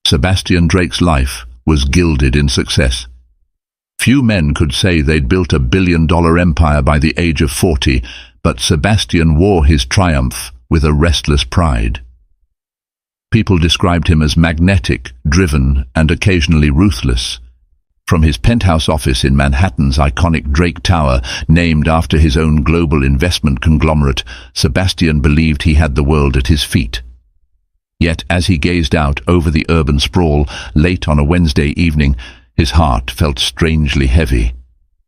Sebastian Drake's life was gilded in success. Few men could say they'd built a billion-dollar empire by the age of 40, but Sebastian wore his triumph with a restless pride. People described him as magnetic, driven, and occasionally ruthless. From his penthouse office in Manhattan's iconic Drake Tower, named after his own global investment conglomerate, Sebastian believed he had the world at his feet. Yet as he gazed out over the urban sprawl late on a Wednesday evening, his heart felt strangely heavy.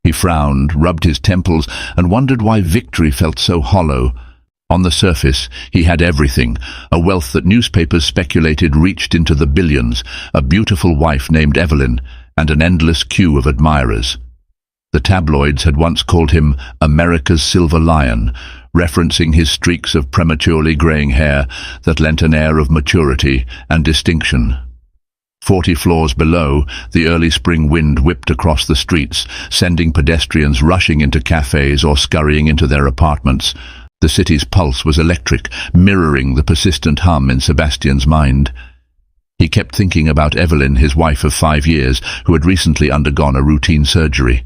He frowned, rubbed his temples, and wondered why victory felt so hollow. On the surface, he had everything, a wealth that newspapers speculated reached into the billions, a beautiful wife named Evelyn, and an endless queue of admirers. The tabloids had once called him America's Silver Lion, referencing his streaks of prematurely graying hair that lent an air of maturity and distinction. 40 floors below, the early spring wind whipped across the streets, sending pedestrians rushing into cafes or scurrying into their apartments. The city's pulse was electric, mirroring the persistent hum in Sebastian's mind. He kept thinking about Evelyn, his wife of 5 years, who had recently undergone a routine surgery.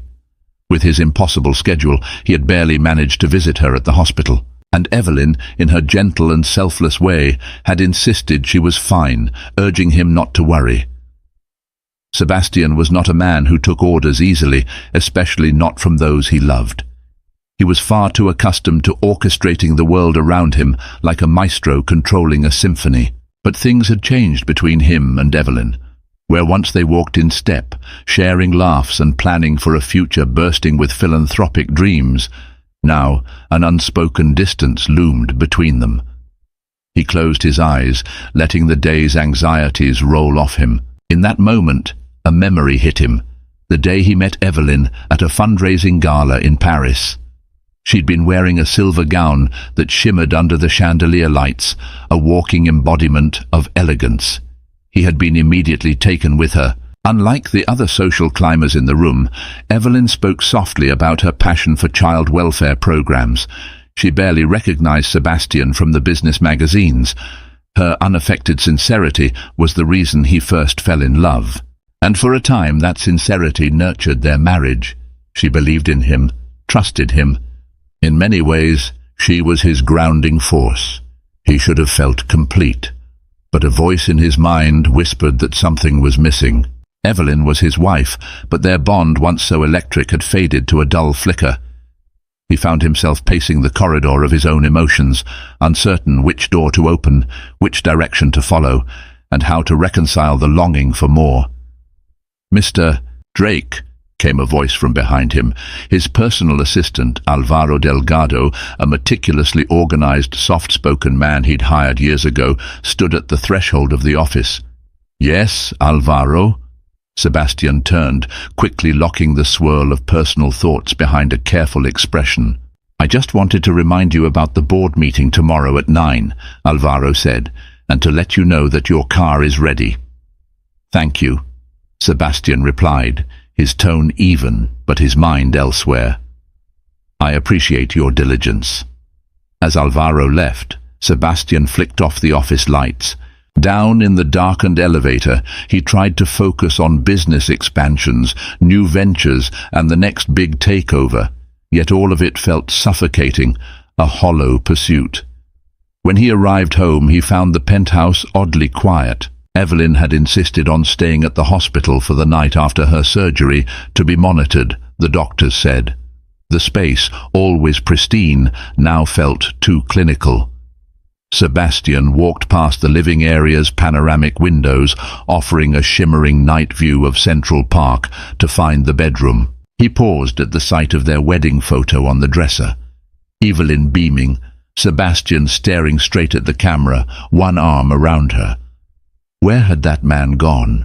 With his impossible schedule, he had barely managed to visit her at the hospital. And Evelyn, in her gentle and selfless way, had insisted she was fine, urging him not to worry. Sebastian was not a man who took orders easily, especially not from those he loved. He was far too accustomed to orchestrating the world around him like a maestro controlling a symphony. But things had changed between him and Evelyn. Where once they walked in step, sharing laughs and planning for a future bursting with philanthropic dreams, now an unspoken distance loomed between them. He closed his eyes, letting the day's anxieties roll off him. In that moment, a memory hit him, the day he met Evelyn at a fundraising gala in Paris. She'd been wearing a silver gown that shimmered under the chandelier lights, a walking embodiment of elegance. He had been immediately taken with her. Unlike the other social climbers in the room, Evelyn spoke softly about her passion for child welfare programs. She barely recognized Sebastian from the business magazines. Her unaffected sincerity was the reason he first fell in love. And for a time that sincerity nurtured their marriage. She believed in him, trusted him. In many ways, she was his grounding force. He should have felt complete. But a voice in his mind whispered that something was missing. Evelyn was his wife, but their bond, once so electric, had faded to a dull flicker. He found himself pacing the corridor of his own emotions, uncertain which door to open, which direction to follow, and how to reconcile the longing for more. "Mr. Drake," came a voice from behind him. His personal assistant, Alvaro Delgado, a meticulously organized, soft-spoken man he'd hired years ago, stood at the threshold of the office. "Yes, Alvaro?" Sebastian turned, quickly locking the swirl of personal thoughts behind a careful expression. "I just wanted to remind you about the board meeting tomorrow at 9, Alvaro said, "and to let you know that your car is ready." "Thank you," Sebastian replied, his tone even, but his mind elsewhere. "I appreciate your diligence." As Alvaro left, Sebastian flicked off the office lights. Down in the darkened elevator, he tried to focus on business expansions, new ventures, and the next big takeover, yet all of it felt suffocating, a hollow pursuit. When he arrived home, he found the penthouse oddly quiet. Evelyn had insisted on staying at the hospital for the night after her surgery to be monitored, the doctors said. The space, always pristine, now felt too clinical. Sebastian walked past the living area's panoramic windows, offering a shimmering night view of Central Park, to find the bedroom. He paused at the sight of their wedding photo on the dresser. Evelyn beaming, Sebastian staring straight at the camera, one arm around her. Where had that man gone?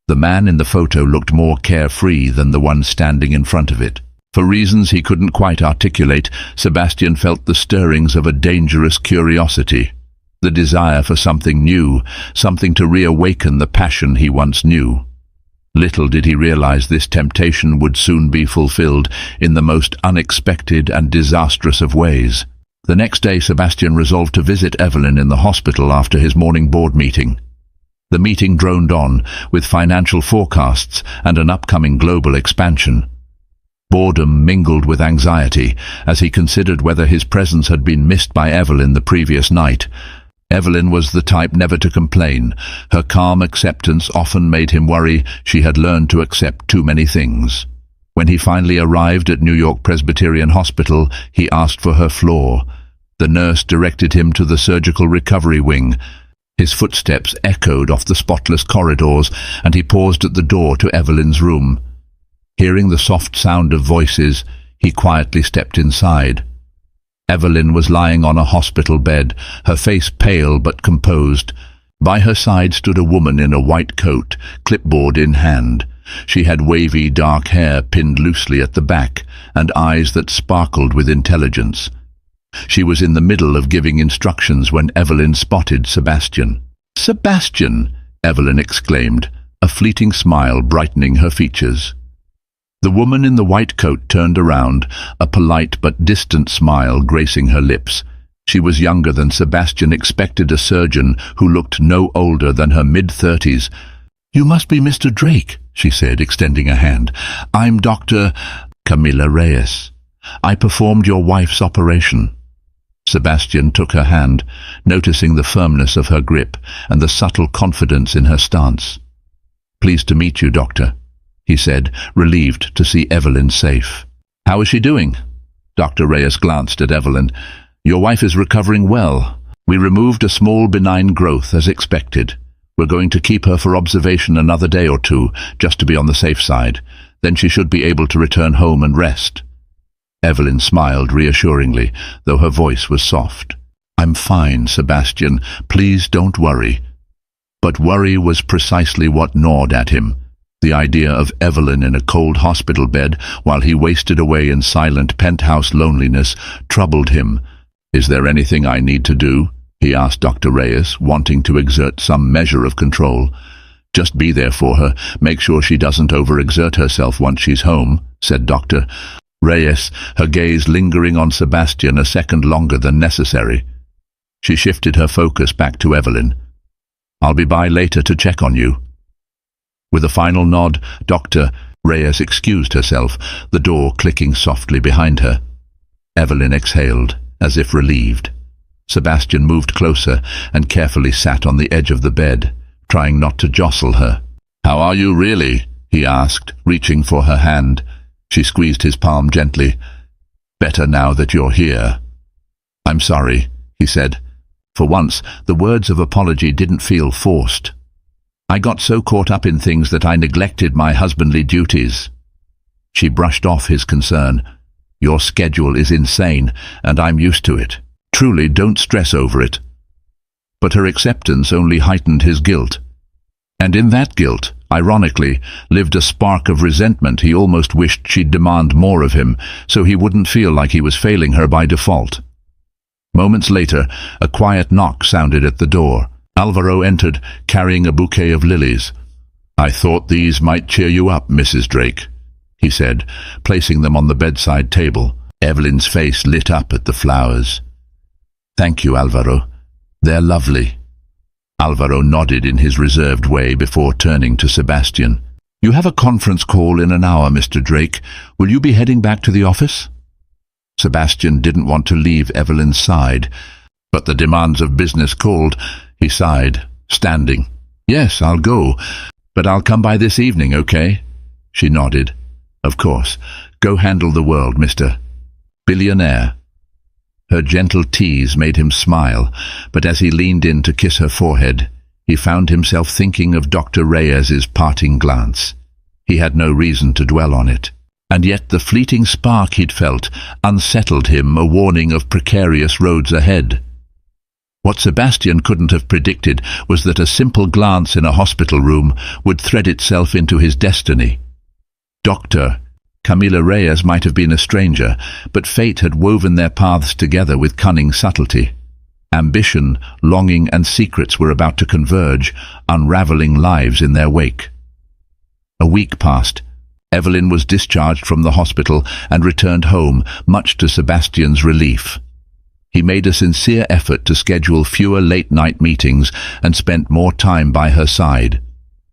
The man in the photo looked more carefree than the one standing in front of it. For reasons he couldn't quite articulate, Sebastian felt the stirrings of a dangerous curiosity, the desire for something new, something to reawaken the passion he once knew. Little did he realize this temptation would soon be fulfilled in the most unexpected and disastrous of ways. The next day, Sebastian resolved to visit Evelyn in the hospital after his morning board meeting. The meeting droned on, with financial forecasts and an upcoming global expansion. Boredom mingled with anxiety as he considered whether his presence had been missed by Evelyn the previous night. Evelyn was the type never to complain. Her calm acceptance often made him worry she had learned to accept too many things. When he finally arrived at New York Presbyterian Hospital, he asked for her floor. The nurse directed him to the surgical recovery wing. His footsteps echoed off the spotless corridors, and he paused at the door to Evelyn's room. Hearing the soft sound of voices, he quietly stepped inside. Evelyn was lying on a hospital bed, her face pale but composed. By her side stood a woman in a white coat, clipboard in hand. She had wavy dark hair pinned loosely at the back, and eyes that sparkled with intelligence. She was in the middle of giving instructions when Evelyn spotted Sebastian. "Sebastian!" Evelyn exclaimed, a fleeting smile brightening her features. The woman in the white coat turned around, a polite but distant smile gracing her lips. She was younger than Sebastian expected, a surgeon who looked no older than her mid-30s. "You must be Mr. Drake," she said, extending a hand. "I'm Dr. Camila Reyes. I performed your wife's operation." Sebastian took her hand, noticing the firmness of her grip and the subtle confidence in her stance. "Pleased to meet you, Doctor," he said, relieved to see Evelyn safe. "How is she doing?" Dr. Reyes glanced at Evelyn. "Your wife is recovering well. We removed a small benign growth as expected. We're going to keep her for observation another day or two, just to be on the safe side. Then she should be able to return home and rest." Evelyn smiled reassuringly, though her voice was soft. "I'm fine, Sebastian. Please don't worry." But worry was precisely what gnawed at him. The idea of Evelyn in a cold hospital bed while he wasted away in silent penthouse loneliness troubled him. "Is there anything I need to do?" he asked Dr. Reyes, wanting to exert some measure of control. "Just be there for her. Make sure she doesn't overexert herself once she's home," said Dr. Reyes, her gaze lingering on Sebastian a second longer than necessary. She shifted her focus back to Evelyn. "I'll be by later to check on you." With a final nod, Dr. Reyes excused herself, the door clicking softly behind her. Evelyn exhaled, as if relieved. Sebastian moved closer and carefully sat on the edge of the bed, trying not to jostle her. "How are you really?" he asked, reaching for her hand. She squeezed his palm gently. "Better now that you're here." "I'm sorry," he said. For once, the words of apology didn't feel forced. "I got so caught up in things that I neglected my husbandly duties." She brushed off his concern. "Your schedule is insane, and I'm used to it. Truly, don't stress over it." But her acceptance only heightened his guilt. And in that guilt, ironically, lived a spark of resentment. He almost wished she'd demand more of him, so he wouldn't feel like he was failing her by default. Moments later, a quiet knock sounded at the door. Alvaro entered, carrying a bouquet of lilies. "I thought these might cheer you up, Mrs. Drake," he said, placing them on the bedside table. Evelyn's face lit up at the flowers. "Thank you, Alvaro. They're lovely." Alvaro nodded in his reserved way before turning to Sebastian. "You have a conference call in an hour, Mr. Drake. Will you be heading back to the office?" Sebastian didn't want to leave Evelyn's side, but the demands of business called. He sighed, standing. "Yes, I'll go, but I'll come by this evening, okay?" She nodded. "Of course. Go handle the world, Mr. Billionaire." Her gentle tease made him smile, but as he leaned in to kiss her forehead, he found himself thinking of Dr. Reyes's parting glance. He had no reason to dwell on it, and yet the fleeting spark he'd felt unsettled him, a warning of precarious roads ahead. What Sebastian couldn't have predicted was that a simple glance in a hospital room would thread itself into his destiny. Dr. Camila Reyes might have been a stranger, but fate had woven their paths together with cunning subtlety. Ambition, longing, and secrets were about to converge, unraveling lives in their wake. A week passed. Evelyn was discharged from the hospital and returned home, much to Sebastian's relief. He made a sincere effort to schedule fewer late-night meetings and spent more time by her side.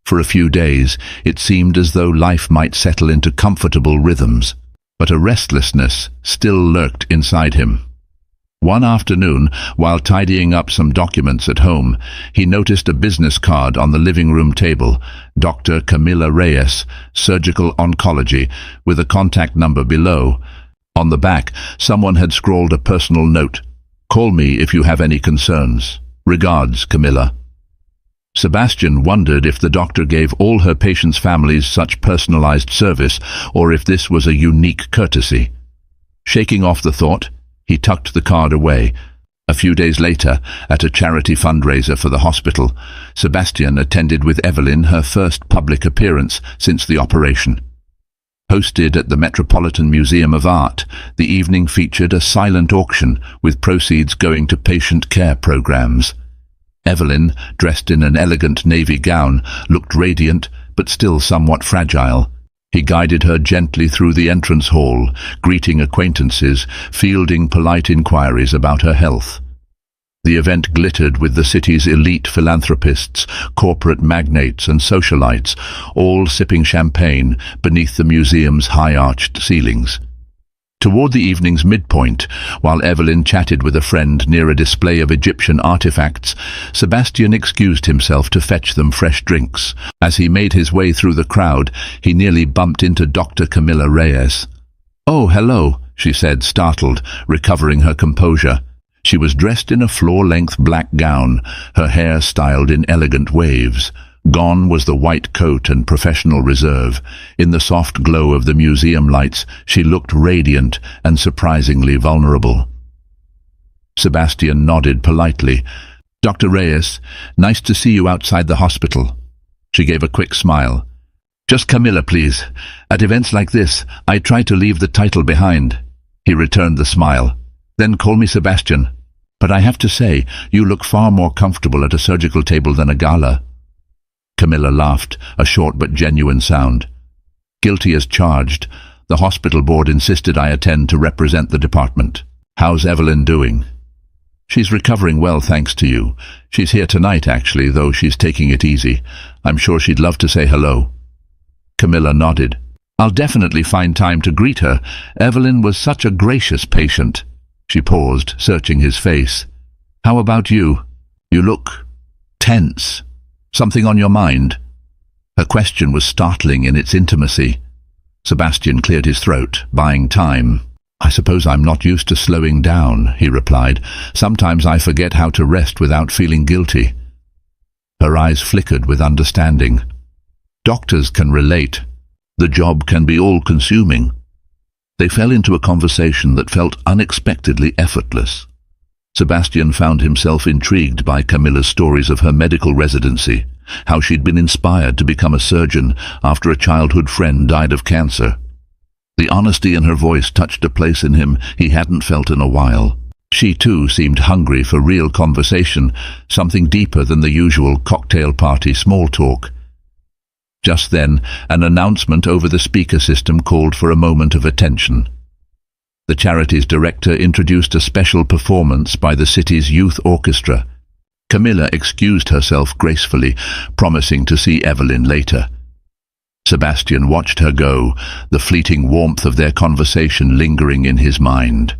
For a few days, it seemed as though life might settle into comfortable rhythms, but a restlessness still lurked inside him. One afternoon, while tidying up some documents at home, he noticed a business card on the living room table, Dr. Camila Reyes, Surgical Oncology, with a contact number below. On the back, someone had scrawled a personal note, "Call me if you have any concerns. Regards, Camila." Sebastian wondered if the doctor gave all her patients' families such personalized service, or if this was a unique courtesy. Shaking off the thought, he tucked the card away. A few days later, at a charity fundraiser for the hospital, Sebastian attended with Evelyn her first public appearance since the operation. Hosted at the Metropolitan Museum of Art, the evening featured a silent auction with proceeds going to patient care programs. Evelyn, dressed in an elegant navy gown, looked radiant but still somewhat fragile. He guided her gently through the entrance hall, greeting acquaintances, fielding polite inquiries about her health. The event glittered with the city's elite philanthropists, corporate magnates and socialites, all sipping champagne beneath the museum's high-arched ceilings. Toward the evening's midpoint, while Evelyn chatted with a friend near a display of Egyptian artifacts, Sebastian excused himself to fetch them fresh drinks. As he made his way through the crowd, he nearly bumped into Dr. Camila Reyes. "Oh, hello," she said, startled, recovering her composure. She was dressed in a floor-length black gown, her hair styled in elegant waves. Gone was the white coat and professional reserve. In the soft glow of the museum lights, she looked radiant and surprisingly vulnerable. Sebastian nodded politely. "Dr. Reyes, nice to see you outside the hospital." She gave a quick smile. "Just Camila, please. At events like this, I try to leave the title behind." He returned the smile. "Then call me Sebastian. But I have to say, you look far more comfortable at a surgical table than a gala." Camilla laughed, a short but genuine sound. "Guilty as charged. The hospital board insisted I attend to represent the department. How's Evelyn doing?" "She's recovering well, thanks to you. She's here tonight, actually, though she's taking it easy. I'm sure she'd love to say hello." Camilla nodded. "I'll definitely find time to greet her. Evelyn was such a gracious patient." She paused, searching his face. "How about you? You look tense. Something on your mind?" Her question was startling in its intimacy. Sebastian cleared his throat, buying time. "I suppose I'm not used to slowing down," he replied. "Sometimes I forget how to rest without feeling guilty." Her eyes flickered with understanding. "Doctors can relate. The job can be all-consuming." They fell into a conversation that felt unexpectedly effortless. Sebastian found himself intrigued by Camilla's stories of her medical residency, how she'd been inspired to become a surgeon after a childhood friend died of cancer. The honesty in her voice touched a place in him he hadn't felt in a while. She too seemed hungry for real conversation, something deeper than the usual cocktail party small talk. Just then, an announcement over the speaker system called for a moment of attention. The charity's director introduced a special performance by the city's youth orchestra. Camilla excused herself gracefully, promising to see Evelyn later. Sebastian watched her go, the fleeting warmth of their conversation lingering in his mind.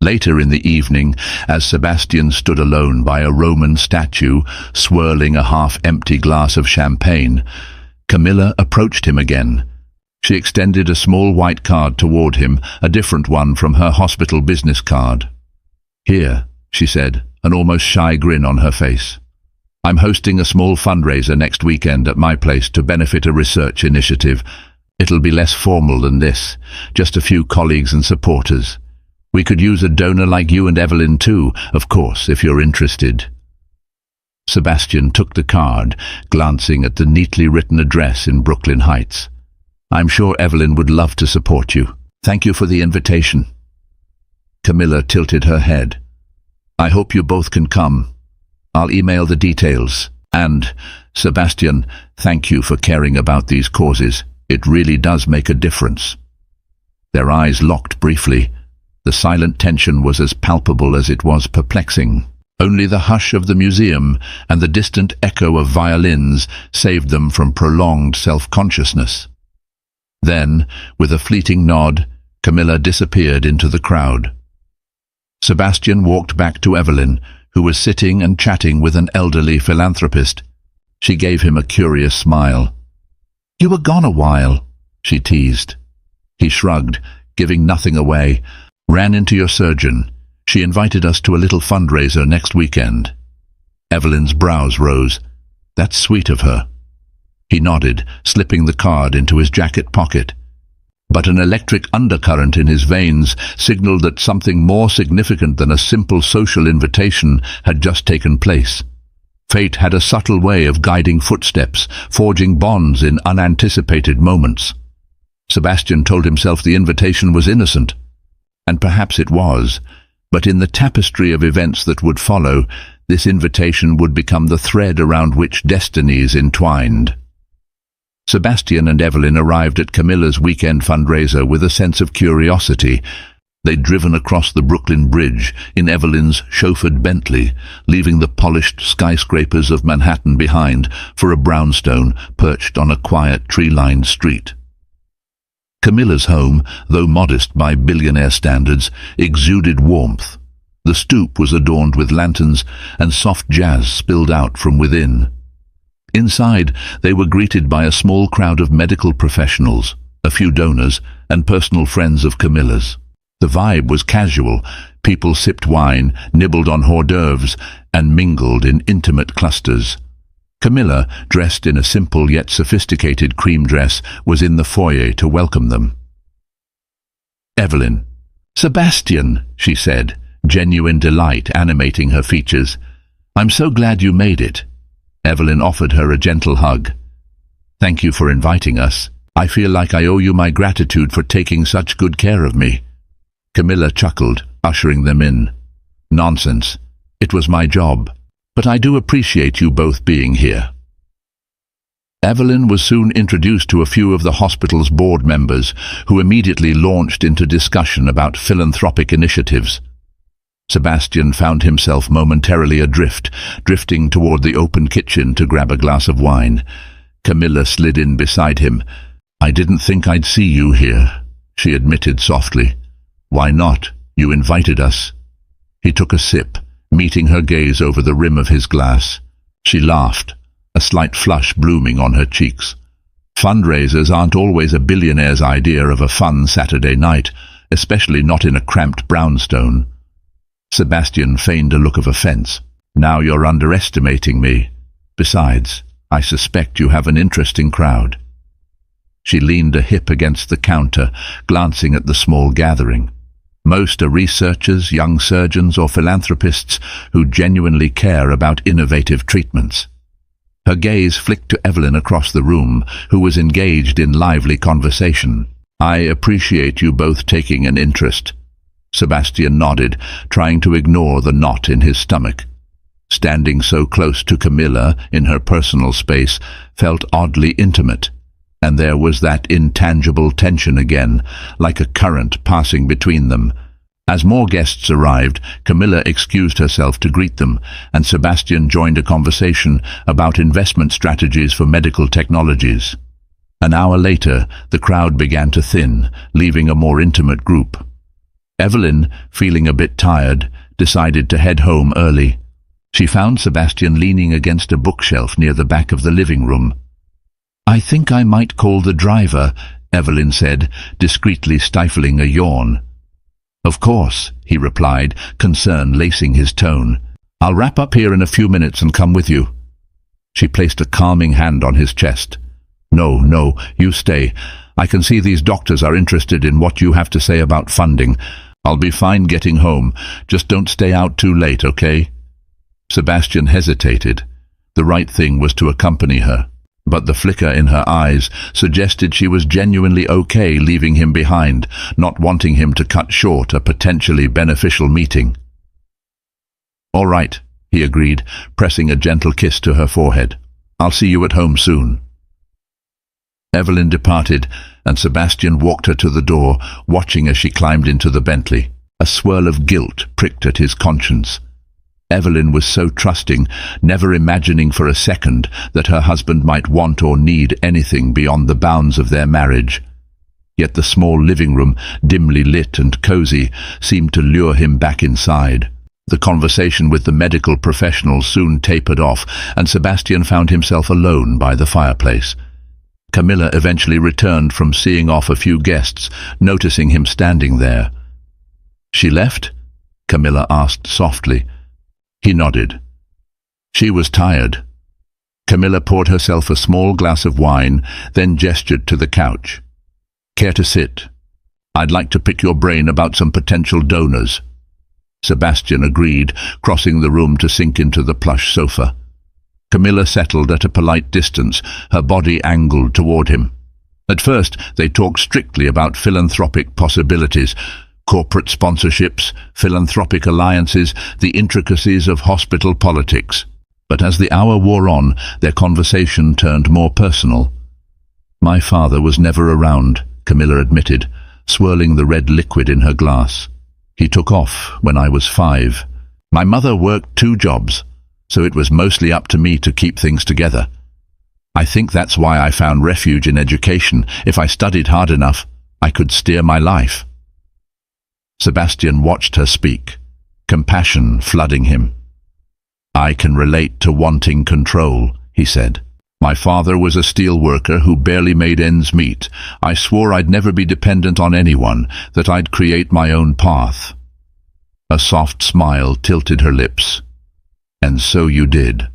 Later in the evening, as Sebastian stood alone by a Roman statue, swirling a half-empty glass of champagne, Camilla approached him again. She extended a small white card toward him, a different one from her hospital business card. "Here," she said, an almost shy grin on her face. "I'm hosting a small fundraiser next weekend at my place to benefit a research initiative. It'll be less formal than this, just a few colleagues and supporters. We could use a donor like you and Evelyn too, of course, if you're interested." Sebastian took the card, glancing at the neatly written address in Brooklyn Heights. "I'm sure Evelyn would love to support you. Thank you for the invitation." Camilla tilted her head. "I hope you both can come. I'll email the details. And, Sebastian, thank you for caring about these causes. It really does make a difference." Their eyes locked briefly. The silent tension was as palpable as it was perplexing. Only the hush of the museum and the distant echo of violins saved them from prolonged self-consciousness. Then, with a fleeting nod, Camilla disappeared into the crowd. Sebastian walked back to Evelyn, who was sitting and chatting with an elderly philanthropist. She gave him a curious smile. "You were gone a while," she teased. He shrugged, giving nothing away. "Ran into your surgeon. She invited us to a little fundraiser next weekend." Evelyn's brows rose. "That's sweet of her." He nodded, slipping the card into his jacket pocket. But an electric undercurrent in his veins signaled that something more significant than a simple social invitation had just taken place. Fate had a subtle way of guiding footsteps, forging bonds in unanticipated moments. Sebastian told himself the invitation was innocent, and perhaps it was, but in the tapestry of events that would follow, this invitation would become the thread around which destinies entwined. Sebastian and Evelyn arrived at Camilla's weekend fundraiser with a sense of curiosity. They'd driven across the Brooklyn Bridge in Evelyn's chauffeured Bentley, leaving the polished skyscrapers of Manhattan behind for a brownstone perched on a quiet tree-lined street. Camilla's home, though modest by billionaire standards, exuded warmth. The stoop was adorned with lanterns, and soft jazz spilled out from within. Inside, they were greeted by a small crowd of medical professionals, a few donors, and personal friends of Camilla's. The vibe was casual. People sipped wine, nibbled on hors d'oeuvres, and mingled in intimate clusters. Camilla, dressed in a simple yet sophisticated cream dress, was in the foyer to welcome them. "Evelyn." "Sebastian," she said, genuine delight animating her features. "I'm so glad you made it." Evelyn offered her a gentle hug. "Thank you for inviting us. I feel like I owe you my gratitude for taking such good care of me." Camilla chuckled, ushering them in. "Nonsense. It was my job. But I do appreciate you both being here." Evelyn was soon introduced to a few of the hospital's board members, who immediately launched into discussion about philanthropic initiatives. Sebastian found himself momentarily adrift, drifting toward the open kitchen to grab a glass of wine. Camilla slid in beside him. "I didn't think I'd see you here," she admitted softly. "Why not? You invited us." He took a sip, meeting her gaze over the rim of his glass. She laughed, a slight flush blooming on her cheeks. Fundraisers aren't always a billionaire's idea of a fun Saturday night, especially not in a cramped brownstone. Sebastian feigned a look of offense. "Now you're underestimating me. Besides, I suspect you have an interesting crowd." She leaned a hip against the counter, glancing at the small gathering. Most are researchers, young surgeons, or philanthropists who genuinely care about innovative treatments. Her gaze flicked to Evelyn across the room, who was engaged in lively conversation. "I appreciate you both taking an interest." Sebastian nodded, trying to ignore the knot in his stomach. Standing so close to Camilla in her personal space felt oddly intimate, and there was that intangible tension again, like a current passing between them. As more guests arrived, Camilla excused herself to greet them, and Sebastian joined a conversation about investment strategies for medical technologies. An hour later, the crowd began to thin, leaving a more intimate group. Evelyn, feeling a bit tired, decided to head home early. She found Sebastian leaning against a bookshelf near the back of the living room. "I think I might call the driver," Evelyn said, discreetly stifling a yawn. "Of course," he replied, concern lacing his tone. "I'll wrap up here in a few minutes and come with you." She placed a calming hand on his chest. No, you stay. I can see these doctors are interested in what you have to say about funding. I'll be fine getting home. Just don't stay out too late, okay?" Sebastian hesitated. The right thing was to accompany her, but the flicker in her eyes suggested she was genuinely okay leaving him behind, not wanting him to cut short a potentially beneficial meeting. "All right," he agreed, pressing a gentle kiss to her forehead. "I'll see you at home soon." Evelyn departed, and Sebastian walked her to the door, watching as she climbed into the Bentley. A swirl of guilt pricked at his conscience. Evelyn was so trusting, never imagining for a second that her husband might want or need anything beyond the bounds of their marriage. Yet the small living room, dimly lit and cozy, seemed to lure him back inside. The conversation with the medical professionals soon tapered off, and Sebastian found himself alone by the fireplace. Camilla eventually returned from seeing off a few guests, noticing him standing there. "She left?" Camilla asked softly. He nodded. She was tired. Camilla poured herself a small glass of wine, then gestured to the couch. "Care to sit? I'd like to pick your brain about some potential donors." Sebastian agreed, crossing the room to sink into the plush sofa. Camilla settled at a polite distance, her body angled toward him. At first, they talked strictly about philanthropic possibilities, corporate sponsorships, philanthropic alliances, the intricacies of hospital politics. But as the hour wore on, their conversation turned more personal. "My father was never around," Camilla admitted, swirling the red liquid in her glass. "He took off when I was 5. My mother worked 2 jobs, so it was mostly up to me to keep things together. I think that's why I found refuge in education. If I studied hard enough, I could steer my life." Sebastian watched her speak, compassion flooding him. "I can relate to wanting control," he said. "My father was a steel worker who barely made ends meet. I swore I'd never be dependent on anyone, that I'd create my own path." A soft smile tilted her lips. "And so you did."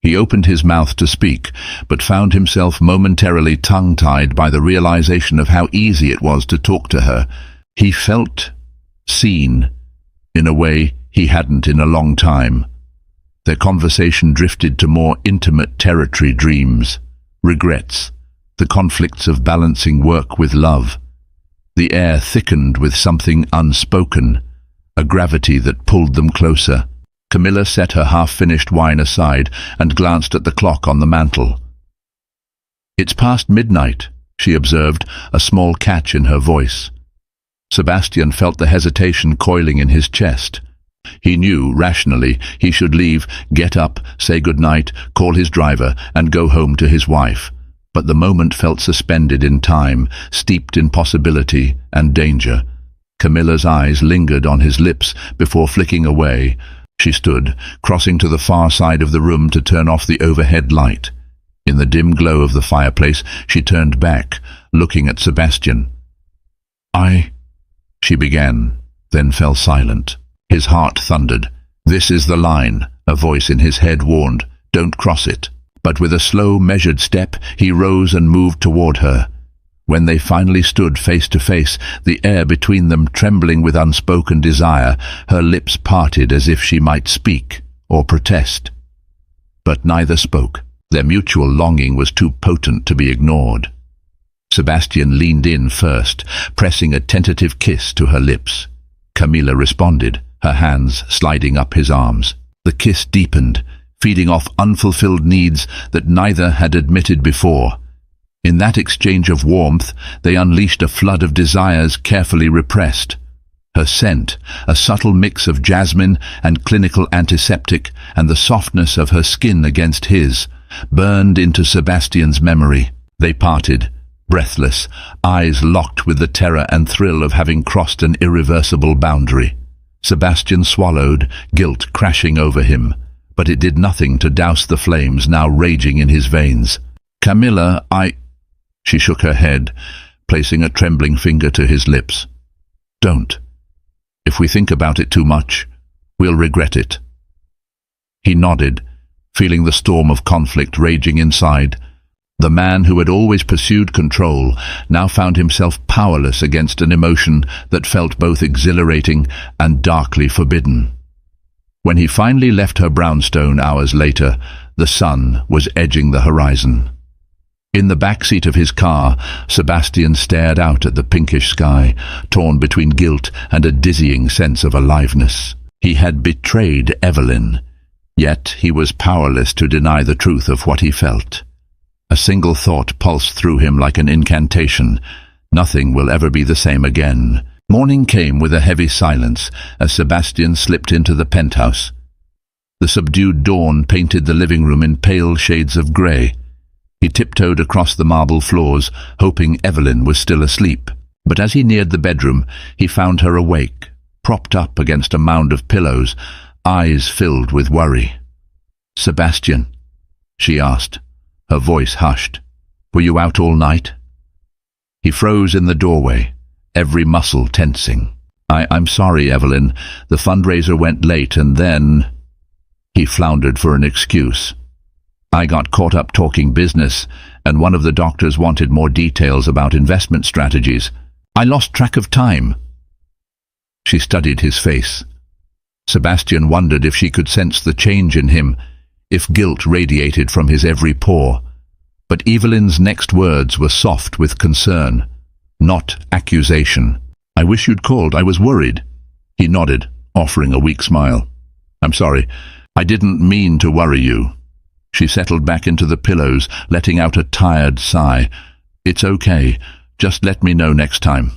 He opened his mouth to speak, but found himself momentarily tongue-tied by the realization of how easy it was to talk to her. He felt seen in a way he hadn't in a long time. Their conversation drifted to more intimate territory: dreams, regrets, the conflicts of balancing work with love. The air thickened with something unspoken, a gravity that pulled them closer. Camilla set her half-finished wine aside and glanced at the clock on the mantel. "It's past midnight," she observed, a small catch in her voice. Sebastian felt the hesitation coiling in his chest. He knew, rationally, he should leave, get up, say goodnight, call his driver, and go home to his wife. But the moment felt suspended in time, steeped in possibility and danger. Camilla's eyes lingered on his lips before flicking away. She stood, crossing to the far side of the room to turn off the overhead light. In the dim glow of the fireplace, she turned back, looking at Sebastian. She began, then fell silent. His heart thundered. "This is the line," a voice in his head warned. "Don't cross it." But with a slow, measured step, he rose and moved toward her. When they finally stood face to face, the air between them trembling with unspoken desire, her lips parted as if she might speak or protest. But neither spoke. Their mutual longing was too potent to be ignored. Sebastian leaned in first, pressing a tentative kiss to her lips. Camilla responded, her hands sliding up his arms. The kiss deepened, feeding off unfulfilled needs that neither had admitted before. In that exchange of warmth, they unleashed a flood of desires carefully repressed. Her scent, a subtle mix of jasmine and clinical antiseptic, and the softness of her skin against his, burned into Sebastian's memory. They parted, breathless, eyes locked with the terror and thrill of having crossed an irreversible boundary. Sebastian swallowed, guilt crashing over him, but it did nothing to douse the flames now raging in his veins. "Camilla, She shook her head, placing a trembling finger to his lips. "Don't. If we think about it too much, we'll regret it." He nodded, feeling the storm of conflict raging inside. The man who had always pursued control now found himself powerless against an emotion that felt both exhilarating and darkly forbidden. When he finally left her brownstone hours later, the sun was edging the horizon. In the back seat of his car, Sebastian stared out at the pinkish sky, torn between guilt and a dizzying sense of aliveness. He had betrayed Evelyn, yet he was powerless to deny the truth of what he felt. A single thought pulsed through him like an incantation. Nothing will ever be the same again. Morning came with a heavy silence as Sebastian slipped into the penthouse. The subdued dawn painted the living room in pale shades of grey. He tiptoed across the marble floors, hoping Evelyn was still asleep. But as he neared the bedroom, he found her awake, propped up against a mound of pillows, eyes filled with worry. "Sebastian," she asked, her voice hushed, "were you out all night?" He froze in the doorway, every muscle tensing. I'm sorry, Evelyn. The fundraiser went late and then—" He floundered for an excuse. "I got caught up talking business, and one of the doctors wanted more details about investment strategies. I lost track of time." She studied his face. Sebastian wondered if she could sense the change in him, if guilt radiated from his every pore. But Evelyn's next words were soft with concern, not accusation. "I wish you'd called. I was worried." He nodded, offering a weak smile. "I'm sorry. I didn't mean to worry you." She settled back into the pillows, letting out a tired sigh. "It's okay. Just let me know next time."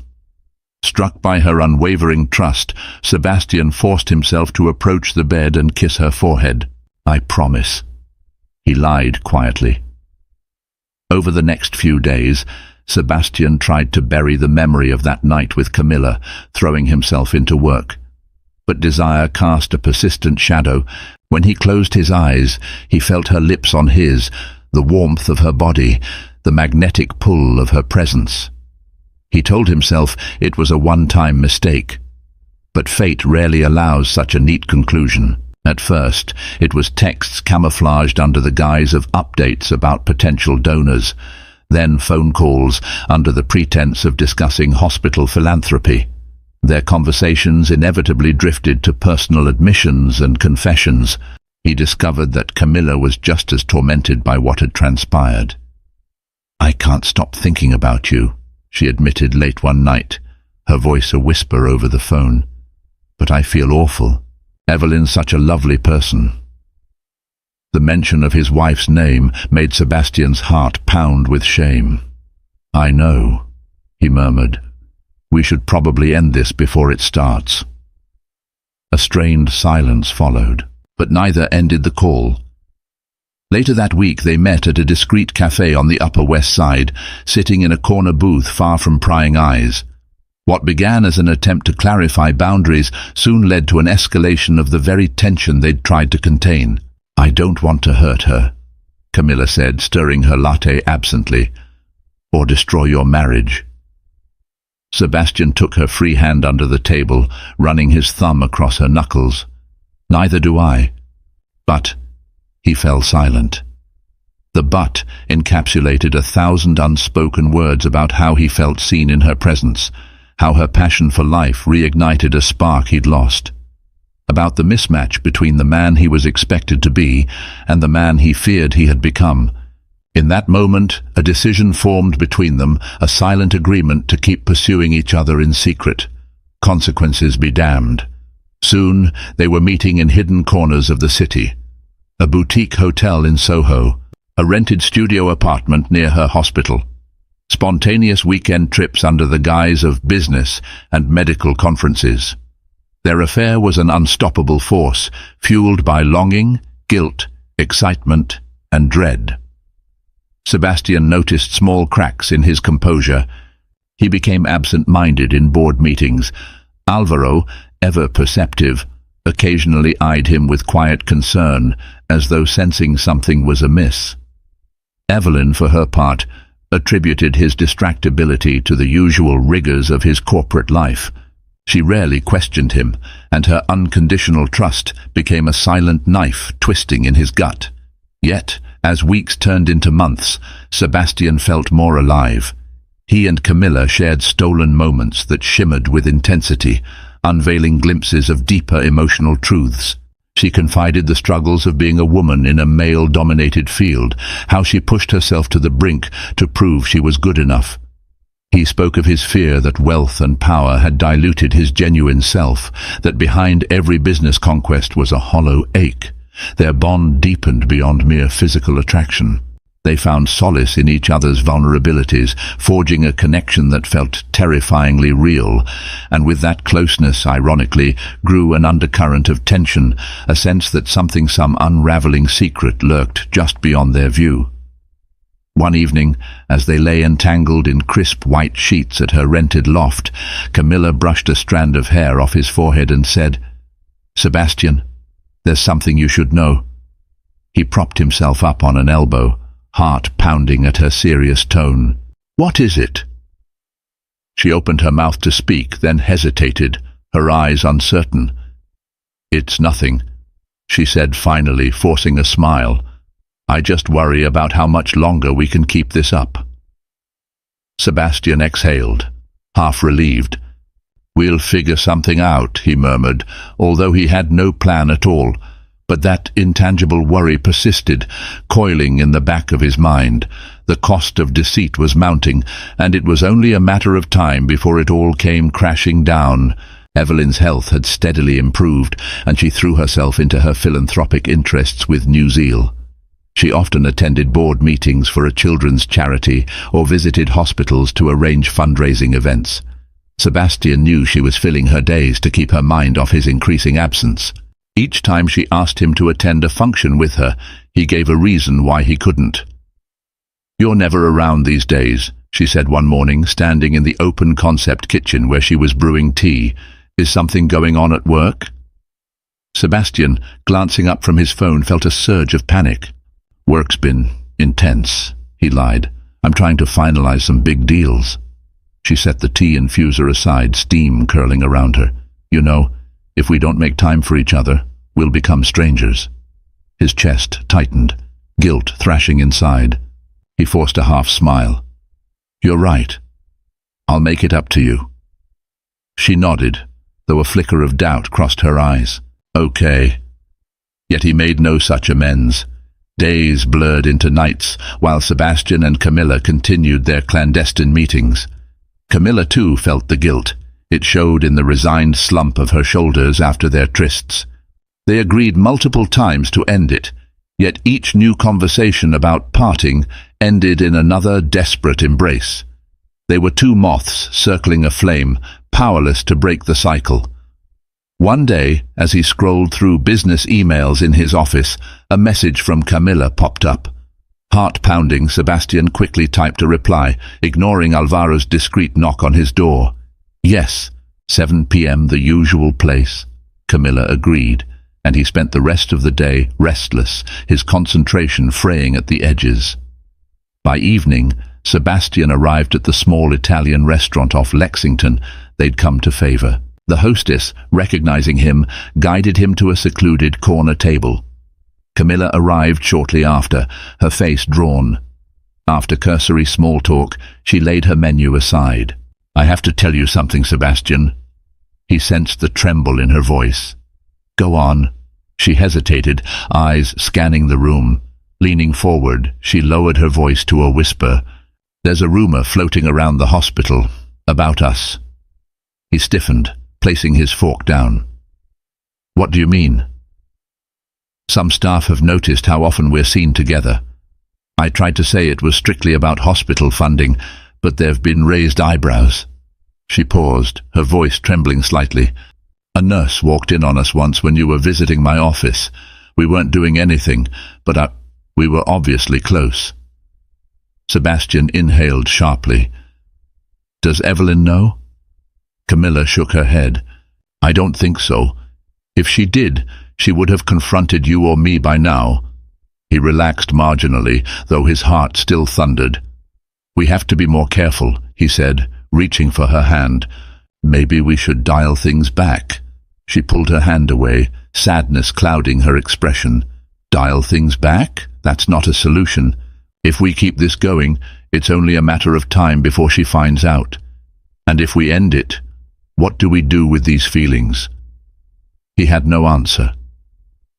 Struck by her unwavering trust, Sebastian forced himself to approach the bed and kiss her forehead. "I promise." He lied quietly. Over the next few days, Sebastian tried to bury the memory of that night with Camilla, throwing himself into work. But desire cast a persistent shadow. When he closed his eyes, he felt her lips on his, the warmth of her body, the magnetic pull of her presence. He told himself it was a one-time mistake. But fate rarely allows such a neat conclusion. At first, it was texts camouflaged under the guise of updates about potential donors, then phone calls under the pretense of discussing hospital philanthropy. Their conversations inevitably drifted to personal admissions and confessions. He discovered that Camilla was just as tormented by what had transpired. "I can't stop thinking about you," she admitted late one night, her voice a whisper over the phone. "But I feel awful. Evelyn's such a lovely person." The mention of his wife's name made Sebastian's heart pound with shame. "I know," he murmured. "We should probably end this before it starts." A strained silence followed, but neither ended the call. Later that week they met at a discreet cafe on the Upper West Side, sitting in a corner booth far from prying eyes. What began as an attempt to clarify boundaries soon led to an escalation of the very tension they'd tried to contain. "I don't want to hurt her," Camilla said, stirring her latte absently, "or destroy your marriage." Sebastian took her free hand under the table, running his thumb across her knuckles. "Neither do I." But he fell silent. The but encapsulated 1,000 unspoken words about how he felt seen in her presence, how her passion for life reignited a spark he'd lost, about the mismatch between the man he was expected to be and the man he feared he had become. In that moment, a decision formed between them, a silent agreement to keep pursuing each other in secret. Consequences be damned. Soon, they were meeting in hidden corners of the city. A boutique hotel in Soho, a rented studio apartment near her hospital, spontaneous weekend trips under the guise of business and medical conferences. Their affair was an unstoppable force, fueled by longing, guilt, excitement, and dread. Sebastian noticed small cracks in his composure. He became absent-minded in board meetings. Alvaro, ever perceptive, occasionally eyed him with quiet concern, as though sensing something was amiss. Evelyn, for her part, attributed his distractibility to the usual rigors of his corporate life. She rarely questioned him, and her unconditional trust became a silent knife twisting in his gut. Yet, as weeks turned into months, Sebastian felt more alive. He and Camilla shared stolen moments that shimmered with intensity, unveiling glimpses of deeper emotional truths. She confided the struggles of being a woman in a male-dominated field, how she pushed herself to the brink to prove she was good enough. He spoke of his fear that wealth and power had diluted his genuine self, that behind every business conquest was a hollow ache. Their bond deepened beyond mere physical attraction. They found solace in each other's vulnerabilities, forging a connection that felt terrifyingly real, and with that closeness, ironically, grew an undercurrent of tension, a sense that some unraveling secret lurked just beyond their view. One evening, as they lay entangled in crisp white sheets at her rented loft, Camilla brushed a strand of hair off his forehead and said, "Sebastian, there's something you should know." He propped himself up on an elbow, heart pounding at her serious tone. "What is it?" She opened her mouth to speak, then hesitated, her eyes uncertain. "It's nothing," she said finally, forcing a smile. "I just worry about how much longer we can keep this up." Sebastian exhaled, half relieved. "We'll figure something out," he murmured, although he had no plan at all. But that intangible worry persisted, coiling in the back of his mind. The cost of deceit was mounting, and it was only a matter of time before it all came crashing down. Evelyn's health had steadily improved, and she threw herself into her philanthropic interests with new zeal. She often attended board meetings for a children's charity or visited hospitals to arrange fundraising events. Sebastian knew she was filling her days to keep her mind off his increasing absence. Each time she asked him to attend a function with her, he gave a reason why he couldn't. "You're never around these days," she said one morning, standing in the open-concept kitchen where she was brewing tea. "Is something going on at work?" Sebastian, glancing up from his phone, felt a surge of panic. "Work's been intense," he lied. "I'm trying to finalize some big deals." She set the tea infuser aside, steam curling around her. "You know, if we don't make time for each other, we'll become strangers." His chest tightened, guilt thrashing inside. He forced a half smile. "You're right. I'll make it up to you." She nodded, though a flicker of doubt crossed her eyes. "Okay." Yet he made no such amends. Days blurred into nights, while Sebastian and Camilla continued their clandestine meetings. Camilla, too, felt the guilt. It showed in the resigned slump of her shoulders after their trysts. They agreed multiple times to end it, yet each new conversation about parting ended in another desperate embrace. They were two moths circling a flame, powerless to break the cycle. One day, as he scrolled through business emails in his office, a message from Camilla popped up. Heart-pounding, Sebastian quickly typed a reply, ignoring Alvaro's discreet knock on his door. "Yes, 7 p.m., the usual place," Camilla agreed, and he spent the rest of the day restless, his concentration fraying at the edges. By evening, Sebastian arrived at the small Italian restaurant off Lexington they'd come to favor. The hostess, recognizing him, guided him to a secluded corner table. Camilla arrived shortly after, her face drawn. After cursory small talk, she laid her menu aside. "I have to tell you something, Sebastian." He sensed the tremble in her voice. "Go on." She hesitated, eyes scanning the room. Leaning forward, she lowered her voice to a whisper. "There's a rumor floating around the hospital about us." He stiffened, placing his fork down. "What do you mean?" "Some staff have noticed how often we're seen together. I tried to say it was strictly about hospital funding, but there've been raised eyebrows." She paused, her voice trembling slightly. "A nurse walked in on us once when you were visiting my office. We weren't doing anything, but we were obviously close." Sebastian inhaled sharply. "Does Evelyn know?" Camilla shook her head. "I don't think so. If she did, she would have confronted you or me by now." He relaxed marginally, though his heart still thundered. "We have to be more careful," he said, reaching for her hand. "Maybe we should dial things back." She pulled her hand away, sadness clouding her expression. "Dial things back? That's not a solution. If we keep this going, it's only a matter of time before she finds out. And if we end it, what do we do with these feelings?" He had no answer.